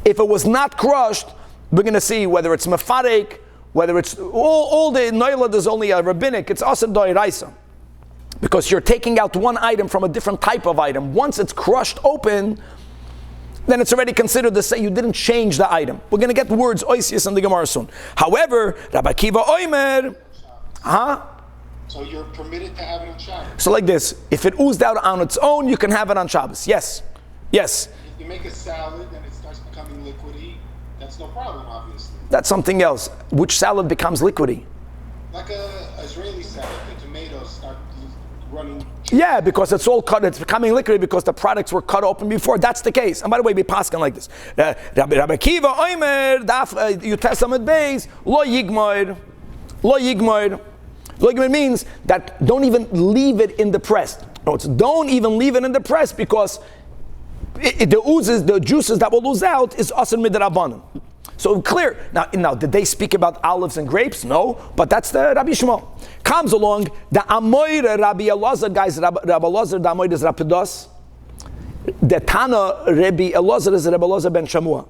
If it was not crushed, we're going to see whether it's mefarek, whether it's all the noilet is only a rabbinic. It's also d'oraisa, because you're taking out one item from a different type of item. Once it's crushed open, then it's already considered the same. You didn't change the item. We're going to get the words oisius in the Gemara soon. However, Rabbi Akiva Oimer, So you're permitted to have it on Shabbos. So like this, if it oozed out on its own, you can have it on Shabbos. Yes. Yes. If you make a salad and it starts becoming liquidy, that's no problem, obviously. That's something else. Which salad becomes liquidy? Like a Israeli salad, the tomatoes start running. Yeah, because it's all cut, it's becoming liquidy because the products were cut open before. That's the case. And by the way, we paskin like this. Rabbi Akiva, Oimer, you testament base, lo yigmoid, lo yigmoid. Lo yigmoid means that don't even leave it in the press. No, it's don't even leave it in the press because the juices that will ooze out is aser midrabanan. So clear. Now, did they speak about olives and grapes? No, but that's the Rabbi Shmuel. Comes along, the Amoira Rabbi Elazar, guys, Rabbi Elazar, the Amoira is Rapidos. The Tana Rabbi Elazar is Rabbi Elazar ben Shamua.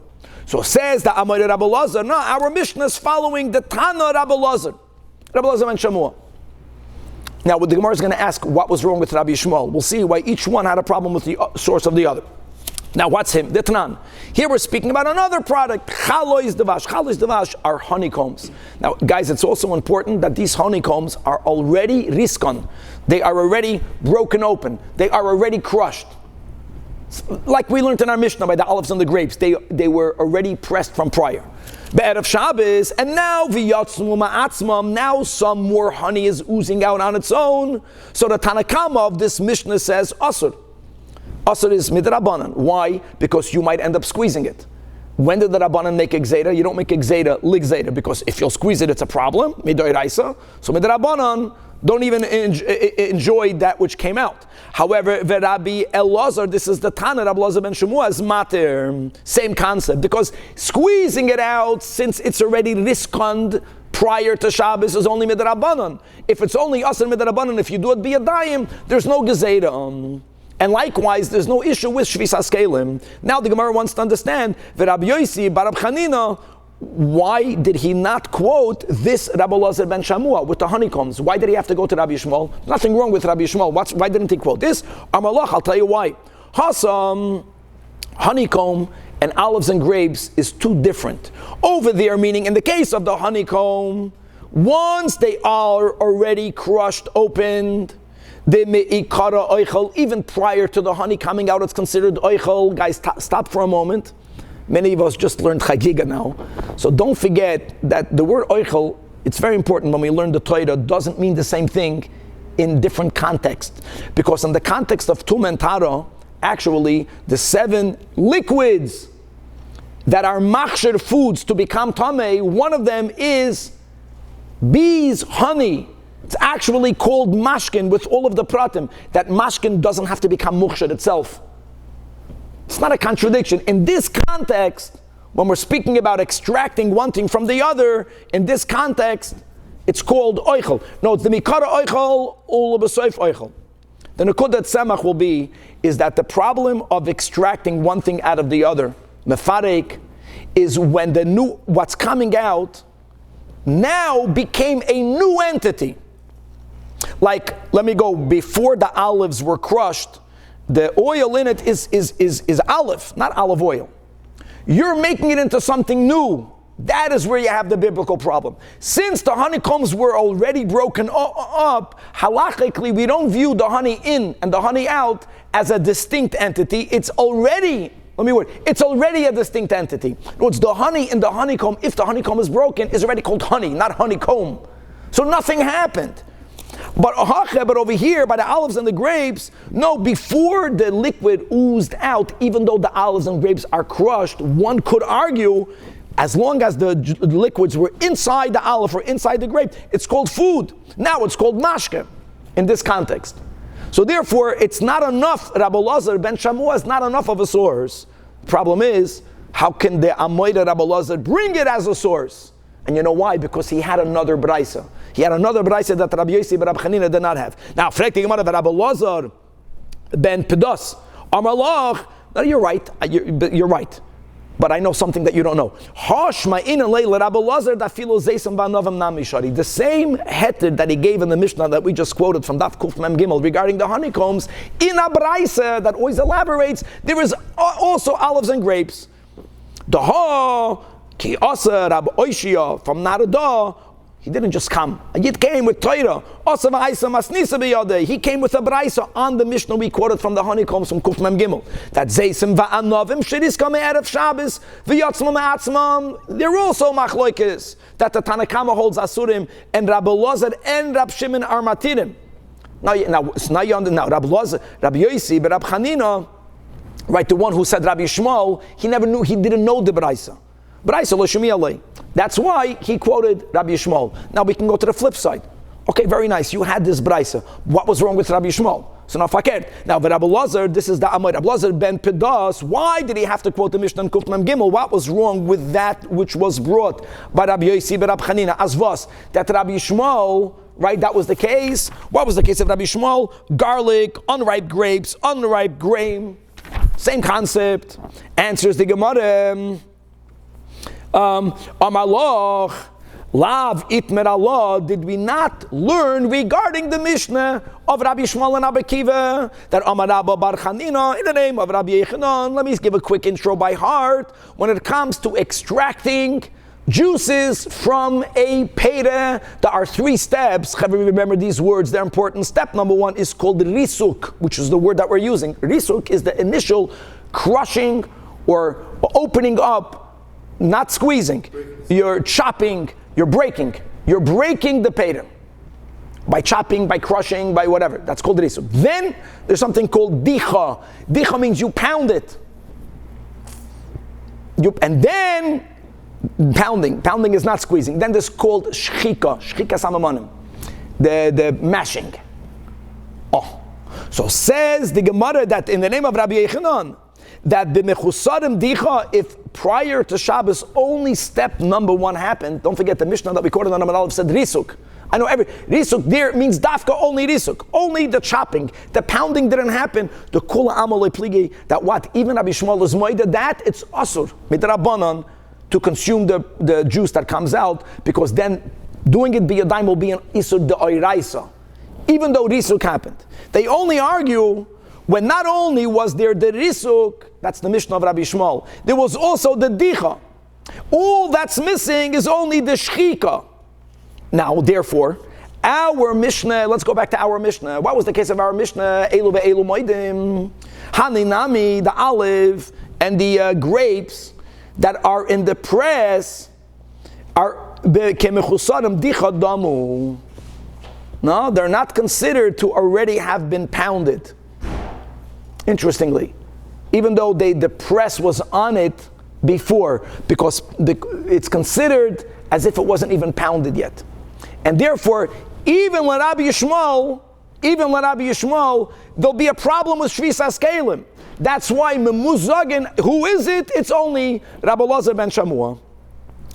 So says the Amoira Rabbi Elazar, no, our Mishnah is following the Tana Rabbi Elazar ben Shamua. Now, the Gemara is going to ask what was wrong with Rabbi Shmuel. We'll see why each one had a problem with the source of the other. Now, what's him? The Tanan. Here we're speaking about another product. Chalois devash. Chalois devash are honeycombs. Now, guys, it's also important that these honeycombs are already riskon. They are already broken open. They are already crushed. Like we learned in our Mishnah by the olives and the grapes. They were already pressed from prior. Be'erev Shabbos, and now v'yatzmu ma'atzmam, now some more honey is oozing out on its own. So the Tanakama of this Mishnah says, asur. Asur is midrabanan. Why? Because you might end up squeezing it. When did the Rabbanan make Gzeira? You don't make Gzeira, ligzeira, because if you'll squeeze it, it's a problem. Midoiraisa. So midrabanan, don't even enjoy that which came out. However, Rabbi Elazar, this is the Tana, Rabbi Elazar ben Shemua, is mater. Same concept. Because squeezing it out, since it's already riskond prior to Shabbos, is only midrabanan. If it's only asr midrabanan, if you do it biyadayim, there's no Gzeira. And likewise, there's no issue with Shvisas Kelim. Now the Gemara wants to understand, Rabbi Yosi, Barab Chanina, why did he not quote this Rabbi Elazar ben Shamua with the honeycombs? Why did he have to go to Rabbi Shmuel? Nothing wrong with Rabbi Shmuel. Why didn't he quote this? Amalach, I'll tell you why. Hasam, honeycomb, and olives and grapes is too different. Over there, meaning in the case of the honeycomb, once they are already crushed, opened, even prior to the honey coming out, it's considered oichel. Guys, stop for a moment. Many of us just learned chagiga now. So don't forget that the word oichel, it's very important when we learn the Torah, doesn't mean the same thing in different contexts. Because in the context of Tum and Tara, actually, the 7 liquids that are machshir foods to become tamei, one of them is bees, honey. It's actually called mashkin with all of the pratim. That mashkin doesn't have to become mukhshir itself. It's not a contradiction. In this context, when we're speaking about extracting one thing from the other, in this context, it's called oichel. No, it's the mikara oichel, ul b'soif oichel. The nekudat semach will be, is that the problem of extracting one thing out of the other, mefarek, is when what's coming out now became a new entity. Like, let me go, before the olives were crushed, the oil in it is olive, not olive oil. You're making it into something new. That is where you have the biblical problem. Since the honeycombs were already broken up, halachically we don't view the honey in and the honey out as a distinct entity. It's already a distinct entity. It's the honey in the honeycomb, if the honeycomb is broken, is already called honey, not honeycomb. So nothing happened. But over here, by the olives and the grapes, no, before the liquid oozed out, even though the olives and grapes are crushed, one could argue, as long as the liquids were inside the olive or inside the grape, it's called food. Now it's called mashke in this context. So therefore, it's not enough, Rabbi Lazar ben Shamua is not enough of a source. The problem is, how can the Amoida Rabbi Lazar bring it as a source? And you know why? Because he had another braisa. He had another braisa that Rabbi Yossi ben Rabbi Chanina did not have. Now, frek the Gemara of Rabbi Lazar ben Pedas, Amalach. No, you're right. You're right. But I know something that you don't know. The same heter that he gave in the Mishnah that we just quoted from Daf Kuf Mem Gimel regarding the honeycombs, in a braisa that always elaborates, there is also olives and grapes. The Ki Asa Rab Oishia from Narada, he didn't just come. He came with Torah. He came with a braisa on the Mishnah we quoted from the honeycombs from Kuf Mem Gimel. That Zeisim va'anovim shidis coming out of Shabbos v'yotzmam atzmam. They're also machloikis. That the Tanakama holds Asurim and Rabbi Lazar and Rab Shimon are matirim. Now you understand. Now Rabbi Lazar, Rabbi Yossi, but Rabbi Chanina, right, the one who said Rabbi Shmuel, he didn't know the braisa. That's why he quoted Rabbi Shmuel. Now we can go to the flip side. Okay, very nice. You had this braisa. What was wrong with Rabbi Shmuel? So now fakir. Now with Rabbi Lazar, this is the Amor. Rabbi Lazar ben Pedas. Why did he have to quote the Mishnah and Kuf Mem Gimel? What was wrong with that which was brought by Rabbi Yossi ben Rabbi Chanina? As was that Rabbi Shmuel, right? That was the case. What was the case of Rabbi Shmuel? Garlic, unripe grapes, unripe grain. Same concept. Answers the Gemara. Amalach, Lav Itmer Allah, did we not learn regarding the Mishnah of Rabbi Shmuel and Rabbi Kiva that Amar Rabba Bar Chanina in the name of Rabbi Yechanan? Let me give a quick intro by heart. When it comes to extracting juices from a peta, there are 3 steps. Remember these words, they're important. Step number 1 is called risuk, which is the word that we're using. Risuk is the initial crushing or opening up. Not squeezing, you're chopping, you're breaking the peta by chopping, by crushing, by whatever. That's called risuk. Then there's something called dicha. Dicha means you pound it. And then pounding. Pounding is not squeezing. Then there's called shchika. Shchika samamonim. The mashing. Oh, so says the Gemara that in the name of Rabbi Yechanan, that the mechusarim dicha, if prior to Shabbos only step number 1 happened, don't forget the Mishnah that we quoted on Amar Aleph said risuk. I know risuk there means dafka only risuk, only the chopping, the pounding didn't happen. The kula amalei pligi, that what even Rabbi Shmuel is moida, that it's asur midrabanan to consume the juice that comes out, because then doing it biyadayim will be an isur de oiraisa, even though risuk happened. They only argue when not only was there the risuk, that's the Mishnah of Rabbi Shmuel, there was also the dicha. All that's missing is only the shchika. Now, therefore, our Mishnah, let's go back to our Mishnah. What was the case of our Mishnah? Elu ve'elu moedim. Haninami, the olive, and the grapes that are in the press are kemechusarim dicha damu. No, they're not considered to already have been pounded. Interestingly, even though the press was on it before, because it's considered as if it wasn't even pounded yet. And therefore, even let Rabbi Yishmael, there'll be a problem with Shvisas Kelim. That's why Memuzagin, who is it? It's only Rabbi Elazar ben Shamua.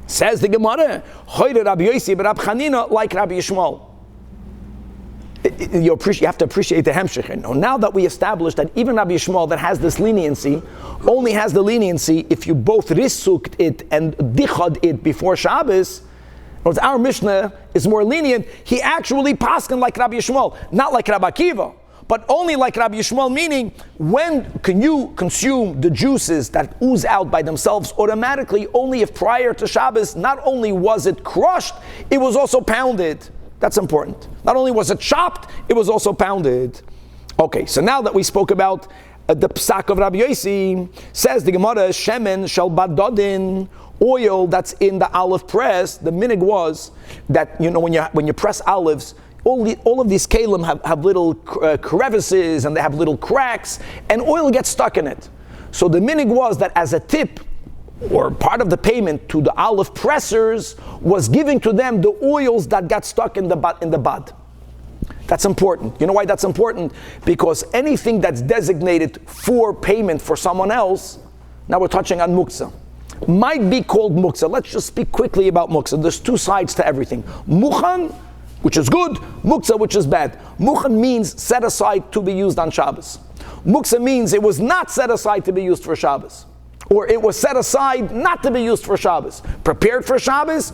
Says the Gemara, Choyre Rabbi Yossi but Rabbi Chanina like Rabbi Yishmael. You have to appreciate the hemshech. Now that we established that even Rabbi Yishmael that has this leniency, only has the leniency if you both risukt it and dichad it before Shabbos. Our Mishnah is more lenient. He actually paskin like Rabbi Yishmael, not like Rabbi Akiva, but only like Rabbi Yishmael, meaning when can you consume the juices that ooze out by themselves automatically only if prior to Shabbos, not only was it crushed, it was also pounded. That's important. Not only was it chopped, it was also pounded. Okay, so now that we spoke about the psak of Rabbi Yossi, says the Gemara, shemen shel badodin, oil that's in the olive press. The minig was that, when you press olives, all of these kalim have little crevices and they have little cracks, and oil gets stuck in it. So the minig was that as a tip, or part of the payment to the olive pressers, was giving to them the oils that got stuck in the bud. That's important. You know why that's important? Because anything that's designated for payment for someone else, now we're touching on muktzah, might be called muktzah. Let's just speak quickly about muktzah. There's two sides to everything. Mukhan, which is good, muktzah, which is bad. Mukhan means set aside to be used on Shabbos. Muktzah means it was not set aside to be used for Shabbos. Or it was set aside not to be used for Shabbos. Prepared for Shabbos,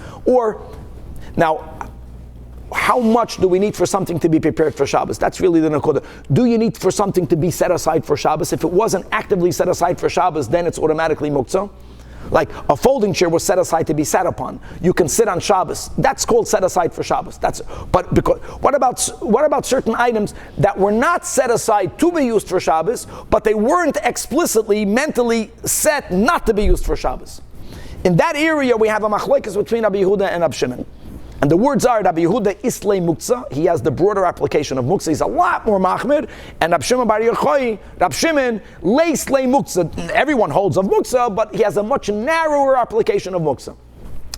now, how much do we need for something to be prepared for Shabbos? That's really the nakoda. Do you need for something to be set aside for Shabbos? If it wasn't actively set aside for Shabbos, then it's automatically muktzah. Like a folding chair was set aside to be sat upon. You can sit on Shabbos. That's called set aside for Shabbos. What about certain items that were not set aside to be used for Shabbos, but they weren't explicitly, mentally set not to be used for Shabbos? In that area, we have a machlokes between Rabbi Yehuda and Rabbi Shimon. And the words are, Rabbi Yehuda islay muktzah. He has the broader application of muktzah. He's a lot more machmir. And Rabbi Shimon bar Yochai, Rabbi Shimon leislay muktzah. Everyone holds of muktzah, but he has a much narrower application of muktzah.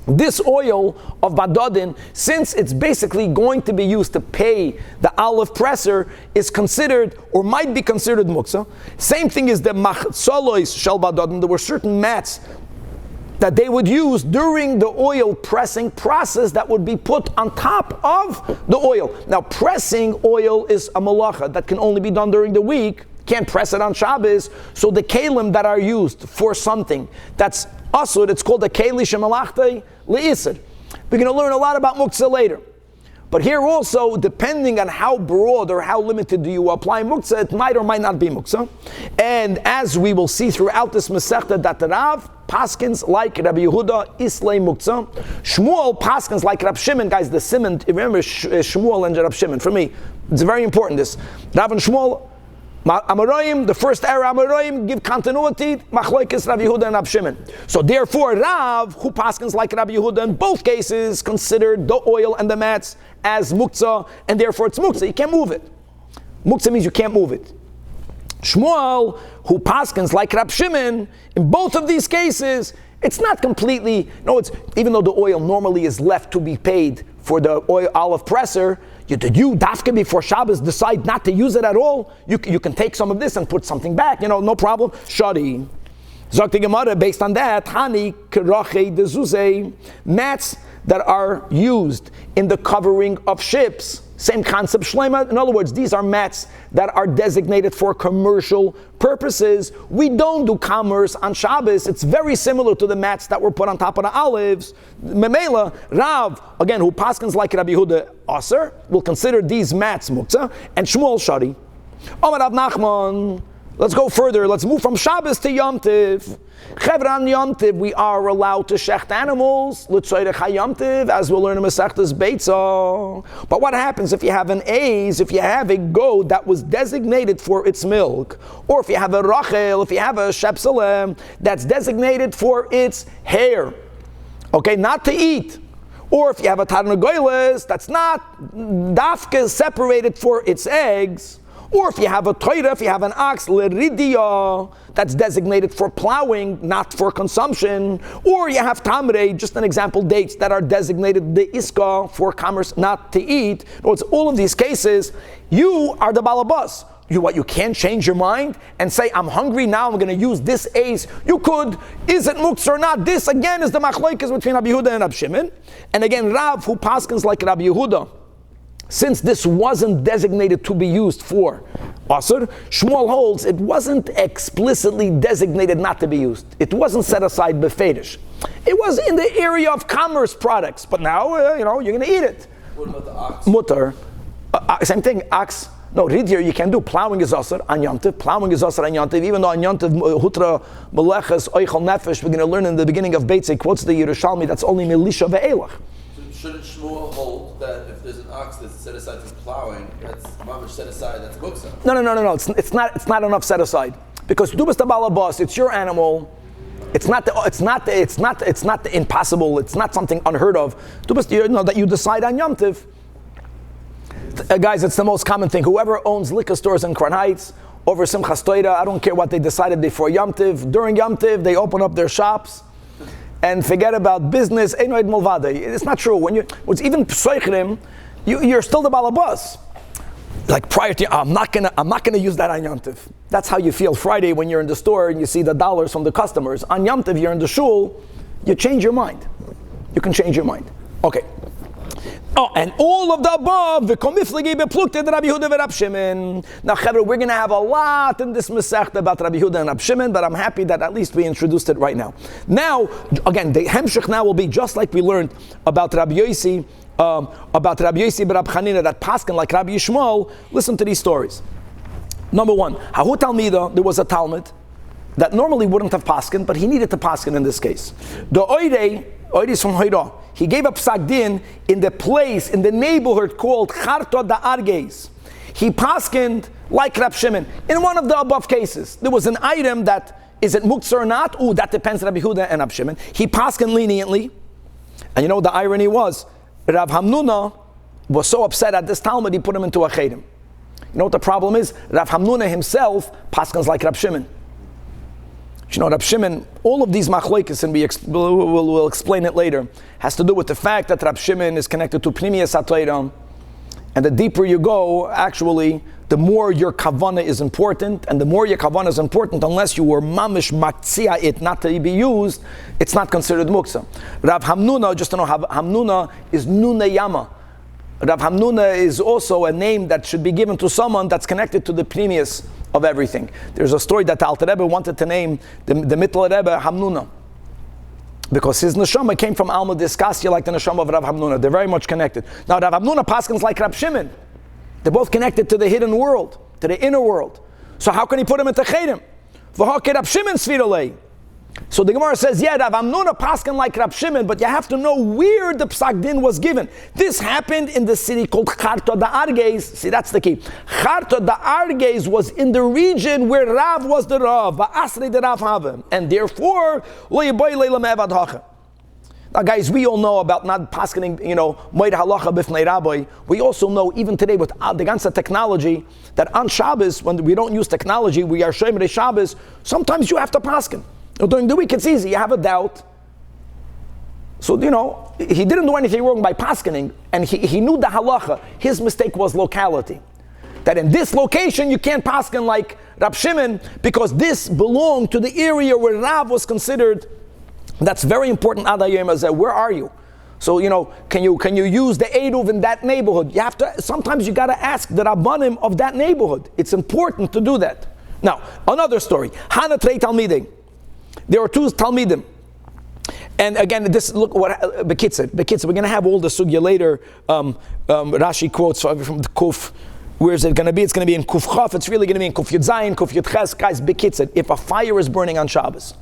This oil of badodin, since it's basically going to be used to pay the olive presser, is considered, or might be considered muktzah. Same thing is the machzolois shel badodin. There were certain mats that they would use during the oil pressing process that would be put on top of the oil. Now, pressing oil is a malacha that can only be done during the week. Can't press it on Shabbos. So the kalim that are used for something that's asur, it's called the keli shemalachtai le'isr. We're going to learn a lot about muktzah later. But here also, depending on how broad or how limited do you apply muktzah, it might or might not be muktzah. And as we will see throughout this Masechta, that Rav paskins like Rabbi Yehuda islay muktzah. Shmuel paskins like Rabbi Shimon. Guys, the Simon, remember Shmuel and Rabbi Shimon. For me, it's very important this. Rav and Shmuel, Amoraim, the first era Amoraim, give continuity, machlokes Rabbi Yehuda and Rabbi Shimon. So therefore, Rav, who paskins like Rabbi Yehuda, in both cases considered the oil and the mats as muktzah, and therefore it's muktzah. You can't move it. Muktzah means you can't move it. Shmuel, who paskins like Rabbi Shimon, in both of these cases, it's not completely, even though the oil normally is left to be paid for the olive presser, did you, dafka, before Shabbos decide not to use it at all? You can take some of this and put something back, no problem. Shari. Zok Gemara, based on that, Hani kerache dezuzei, mats that are used in the covering of ships. Same concept, shleima. In other words, these are mats that are designated for commercial purposes. We don't do commerce on Shabbos. It's very similar to the mats that were put on top of the olives. Memela, Rav, again, who paskins like Rabbi Yehuda Aser, will consider these mats muktzah, and Shmuel Shari. Amar Rav Nachman. Let's go further. Let's move from Shabbos to Yom Tiv. Chevran Yom Tiv, we are allowed to shecht animals. L'tzoyrech Yom Tiv, as we'll learn in Masechtas Beitzah. But what happens if you have an Aze, if you have a goat that was designated for its milk, or if you have a Rachel, if you have a Shepselem that's designated for its hair, okay, not to eat. Or if you have a Tarnagoyles that's not dafke separated for its eggs. Or if you have a toira, if you have an ox, leridia, that's designated for plowing, not for consumption. Or you have tamre, just an example, dates that are designated the iska for commerce, not to eat. No, it's all of these cases. You are the balabas. You can't change your mind and say, I'm hungry now, I'm going to use this ace. You could, is it muktzah or not? This again is the machlokes between Rabbi Yehuda and Rabbi Shimon. And again, Rav, who paskins like Rabbi Yehuda, since this wasn't designated to be used for Asr, Shmuel holds it wasn't explicitly designated not to be used. It wasn't set aside befedish. It was in the area of commerce products, but now, you're going to eat it. What about the ox? Mutter. Same thing, ox. No, read here, you can do plowing is Asr on Yom Tov. Plowing is Asr on Yom Tov, even though on Yom Tov, Hutra, Meleches, Oichel Nefesh, we're going to learn in the beginning of Beit, quotes the Yerushalmi, that's only Milisha Ve'elach. Shouldn't Shmuel hold that if there's an ox that's set aside for plowing, that's mamash set aside, that's muksa? No. It's not enough set aside because dubas tabalabas, it's your animal. It's not the impossible. It's not something unheard of. Dubas, that you decide on Yom Tov. Guys, it's the most common thing. Whoever owns liquor stores in Crown Heights over Simchas Torah, I don't care what they decided before Yom Tov. During Yom Tov, they open up their shops and forget about business. It's not true. When it's even psoichrim, you're still the balabas. Like prior to, I'm not gonna use that on Yom Tov. That's how you feel Friday when you're in the store and you see the dollars from the customers. On Yom Tov, you're in the shul, you change your mind. You can change your mind. Okay. Oh, and all of the above, the komiflegi beplukted Rabbi Yehuda and Rabbi Shimon. Now, Chevra, we're going to have a lot in this Masechta about Rabbi Yehuda and Rabbi Shimon, but I'm happy that at least we introduced it right now. Now, again, the hemshech now will be just like we learned about Rabbi Yossi, but Rabbi Chanina, that paskin like Rabbi Yishmael. Listen to these stories. Number one, Hahu Talmida, there was a Talmud that normally wouldn't have paskin, but he needed to paskin in this case. The Oide is from Hoira. He gave up psak din in the place, in the neighborhood called Charto da Arges. He paskind like Rab Shimon. In one of the above cases, there was an item that, is it muktzah or not? That depends on Rabbi Yehuda and Rab Shimon. He paskind leniently. And you know what the irony was? Rav Hamnuna was so upset at this Talmud, he put him into a chedim. You know what the problem is? Rav Hamnuna himself paskins like Rab Shimon. You know, Rab Shimon, all of these machlokes, and we'll explain it later, has to do with the fact that Rab Shimon is connected to Pnimiyas HaTorah, and the deeper you go, actually, the more your kavanah is important, and the more your kavanah is important, unless you were mamish maktzia it not to be used, it's not considered muksa. Rav Hamnuna, just to know, Hamnuna is Nuna Yama. Rav Hamnuna is also a name that should be given to someone that's connected to the Pnimiyas of everything. There's a story that the Alter Rebbe wanted to name the Mittler Rebbe Hamnuna, because his neshama came from Alma Diskasya like the neshama of Rav Hamnuna. They're very much connected. Now Rav Hamnuna paskins like Rab Shimon. They're both connected to the hidden world, to the inner world. So how can he put him into chedim? V'hake Rab Shimon sviralei. So the Gemara says, yeah, Rav Hamnuna paskin like Rab Shimon, but you have to know where the psak din was given. This happened in the city called Charto da Arges. See, that's the key. Charto da Arges was in the region where Rav was the Rav, va'asrei de Rav have, and therefore lo yiboy leila me'evad hacha. Now, guys, we all know about not paskining, moed halacha b'fnei rabbi. We also know, even today with the ganze technology, that on Shabbos, when we don't use technology, we are shemrei Shabbos. Sometimes you have to paskin. During the week, it's easy. You have a doubt. So, he didn't do anything wrong by paskining, and he knew the halacha. His mistake was locality. That in this location, you can't paskin like Rab Shimon, because this belonged to the area where Rav was considered. That's very important. Where are you? So, can you use the Eruv in that neighborhood? Sometimes you got to ask the Rabbanim of that neighborhood. It's important to do that. Now, another story. Hana Trei Talmidim. There are two Talmidim. And again, look what Bekitzer. We're going to have all the sugya later. Rashi quotes from the Kuf. Where is it going to be? It's going to be in Kuf Chaf. It's really going to be in Kuf Yud Zayin, Kuf Yud Ches. Guys, Bekitzer, if a fire is burning on Shabbos,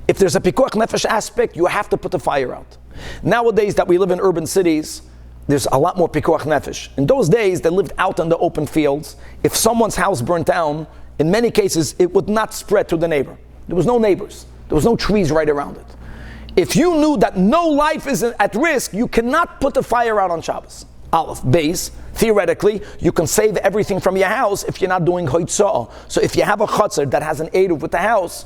if there's a pikuach nefesh aspect, you have to put the fire out. Nowadays that we live in urban cities, there's a lot more pikuach nefesh. In those days, they lived out in the open fields. If someone's house burnt down, in many cases, it would not spread to the neighbor. There was no neighbors. There was no trees right around it. If you knew that no life is at risk, you cannot put the fire out on Shabbos. Aleph. Base, theoretically, you can save everything from your house if you're not doing hoitzah. So if you have a chutzner that has an eruv with the house,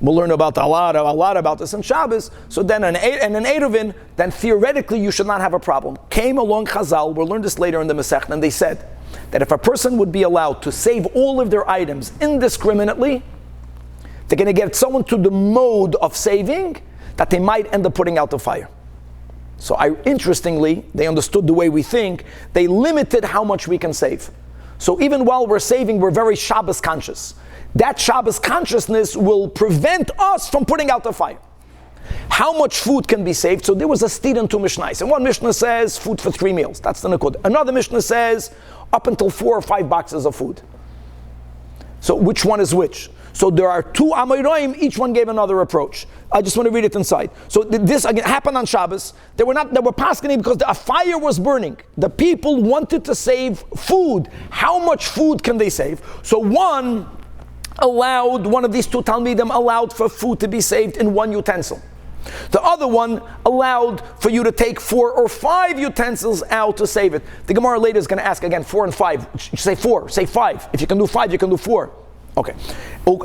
we'll learn about a lot about this in Shabbos. So then an eruvin, then theoretically you should not have a problem. Came along Chazal, we'll learn this later in the Masechta, and they said that if a person would be allowed to save all of their items indiscriminately, they're going to get someone to the mode of saving that they might end up putting out the fire. So interestingly, they understood the way we think. They limited how much we can save. So even while we're saving, we're very Shabbos conscious. That Shabbos consciousness will prevent us from putting out the fire. How much food can be saved? So there was a steed in two Mishnahs. And one Mishnah says food for 3 meals. That's the Nakud. Another Mishnah says up until 4 or 5 boxes of food. So which one is which? So there are 2 Amoraim, each one gave another approach. I just want to read it inside. So this again happened on Shabbos. They were paskening because a fire was burning. The people wanted to save food. How much food can they save? So one of these 2 Talmidim allowed for food to be saved in 1 utensil. The other one allowed for you to take 4 or 5 utensils out to save it. The Gemara later is going to ask again 4 and 5. You say 4, say 5. If you can do 5, you can do 4. Okay.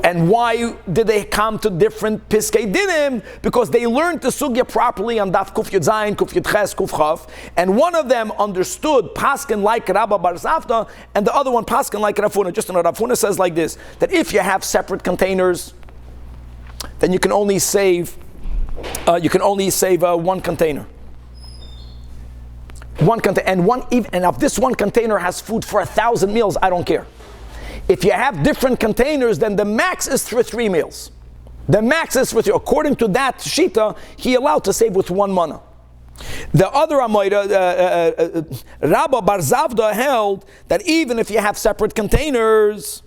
And why did they come to different Piskei Dinim? Because they learned the Sugya properly on Daf Kuf Yud Zayin, Kuf Yud Ches, Kuf Chav, and one of them understood Paskin like Rabba Bar Zavda, and the other one Paskin like Rav Huna. Just Rav Huna says like this, that if you have separate containers, then you can only save one container. And if this one container has food for 1,000 meals, I don't care. If you have different containers, then the max is for 3 meals. The max is for 3. According to that Shita, he allowed to save with 1 mana. The other Amoira, Rabba Bar Zavda held that even if you have separate containers,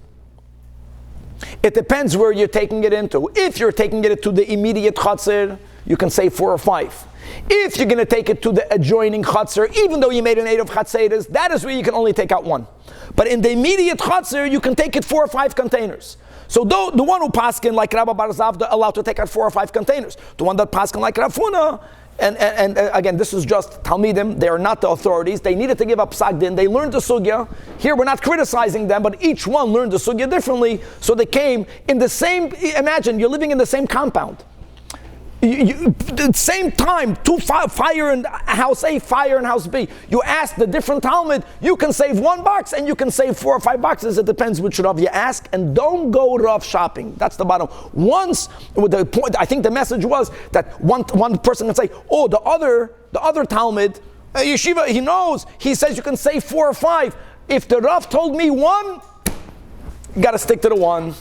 it depends where you're taking it into. If you're taking it to the immediate chutzner, you can save 4 or 5. If you're going to take it to the adjoining chutzner, even though you made an 8 of chatzeres, that is where you can only take out 1. But in the immediate chutzner, you can take it 4 or 5 containers. So the one who paskin like Rabba Bar Zavda allowed to take out 4 or 5 containers. The one that paskin like Rav Huna, and again, this is just Talmidim. They are not the authorities. They needed to give up Psak-Din. They learned the Sugya. Here we're not criticizing them, but each one learned the Sugya differently. So they came in the same, imagine you're living in the same compound. At the same time, 2 fire in house A, fire in house B. You ask the different Talmud, you can save 1 box and you can save 4 or 5 boxes. It depends which Rav you ask, and don't go Rav shopping. That's the bottom. Once, the point, I think the message was that one person can say, oh, the other Talmud, Yeshiva, he knows, he says you can save 4 or 5. If the Rav told me 1, you got to stick to the 1.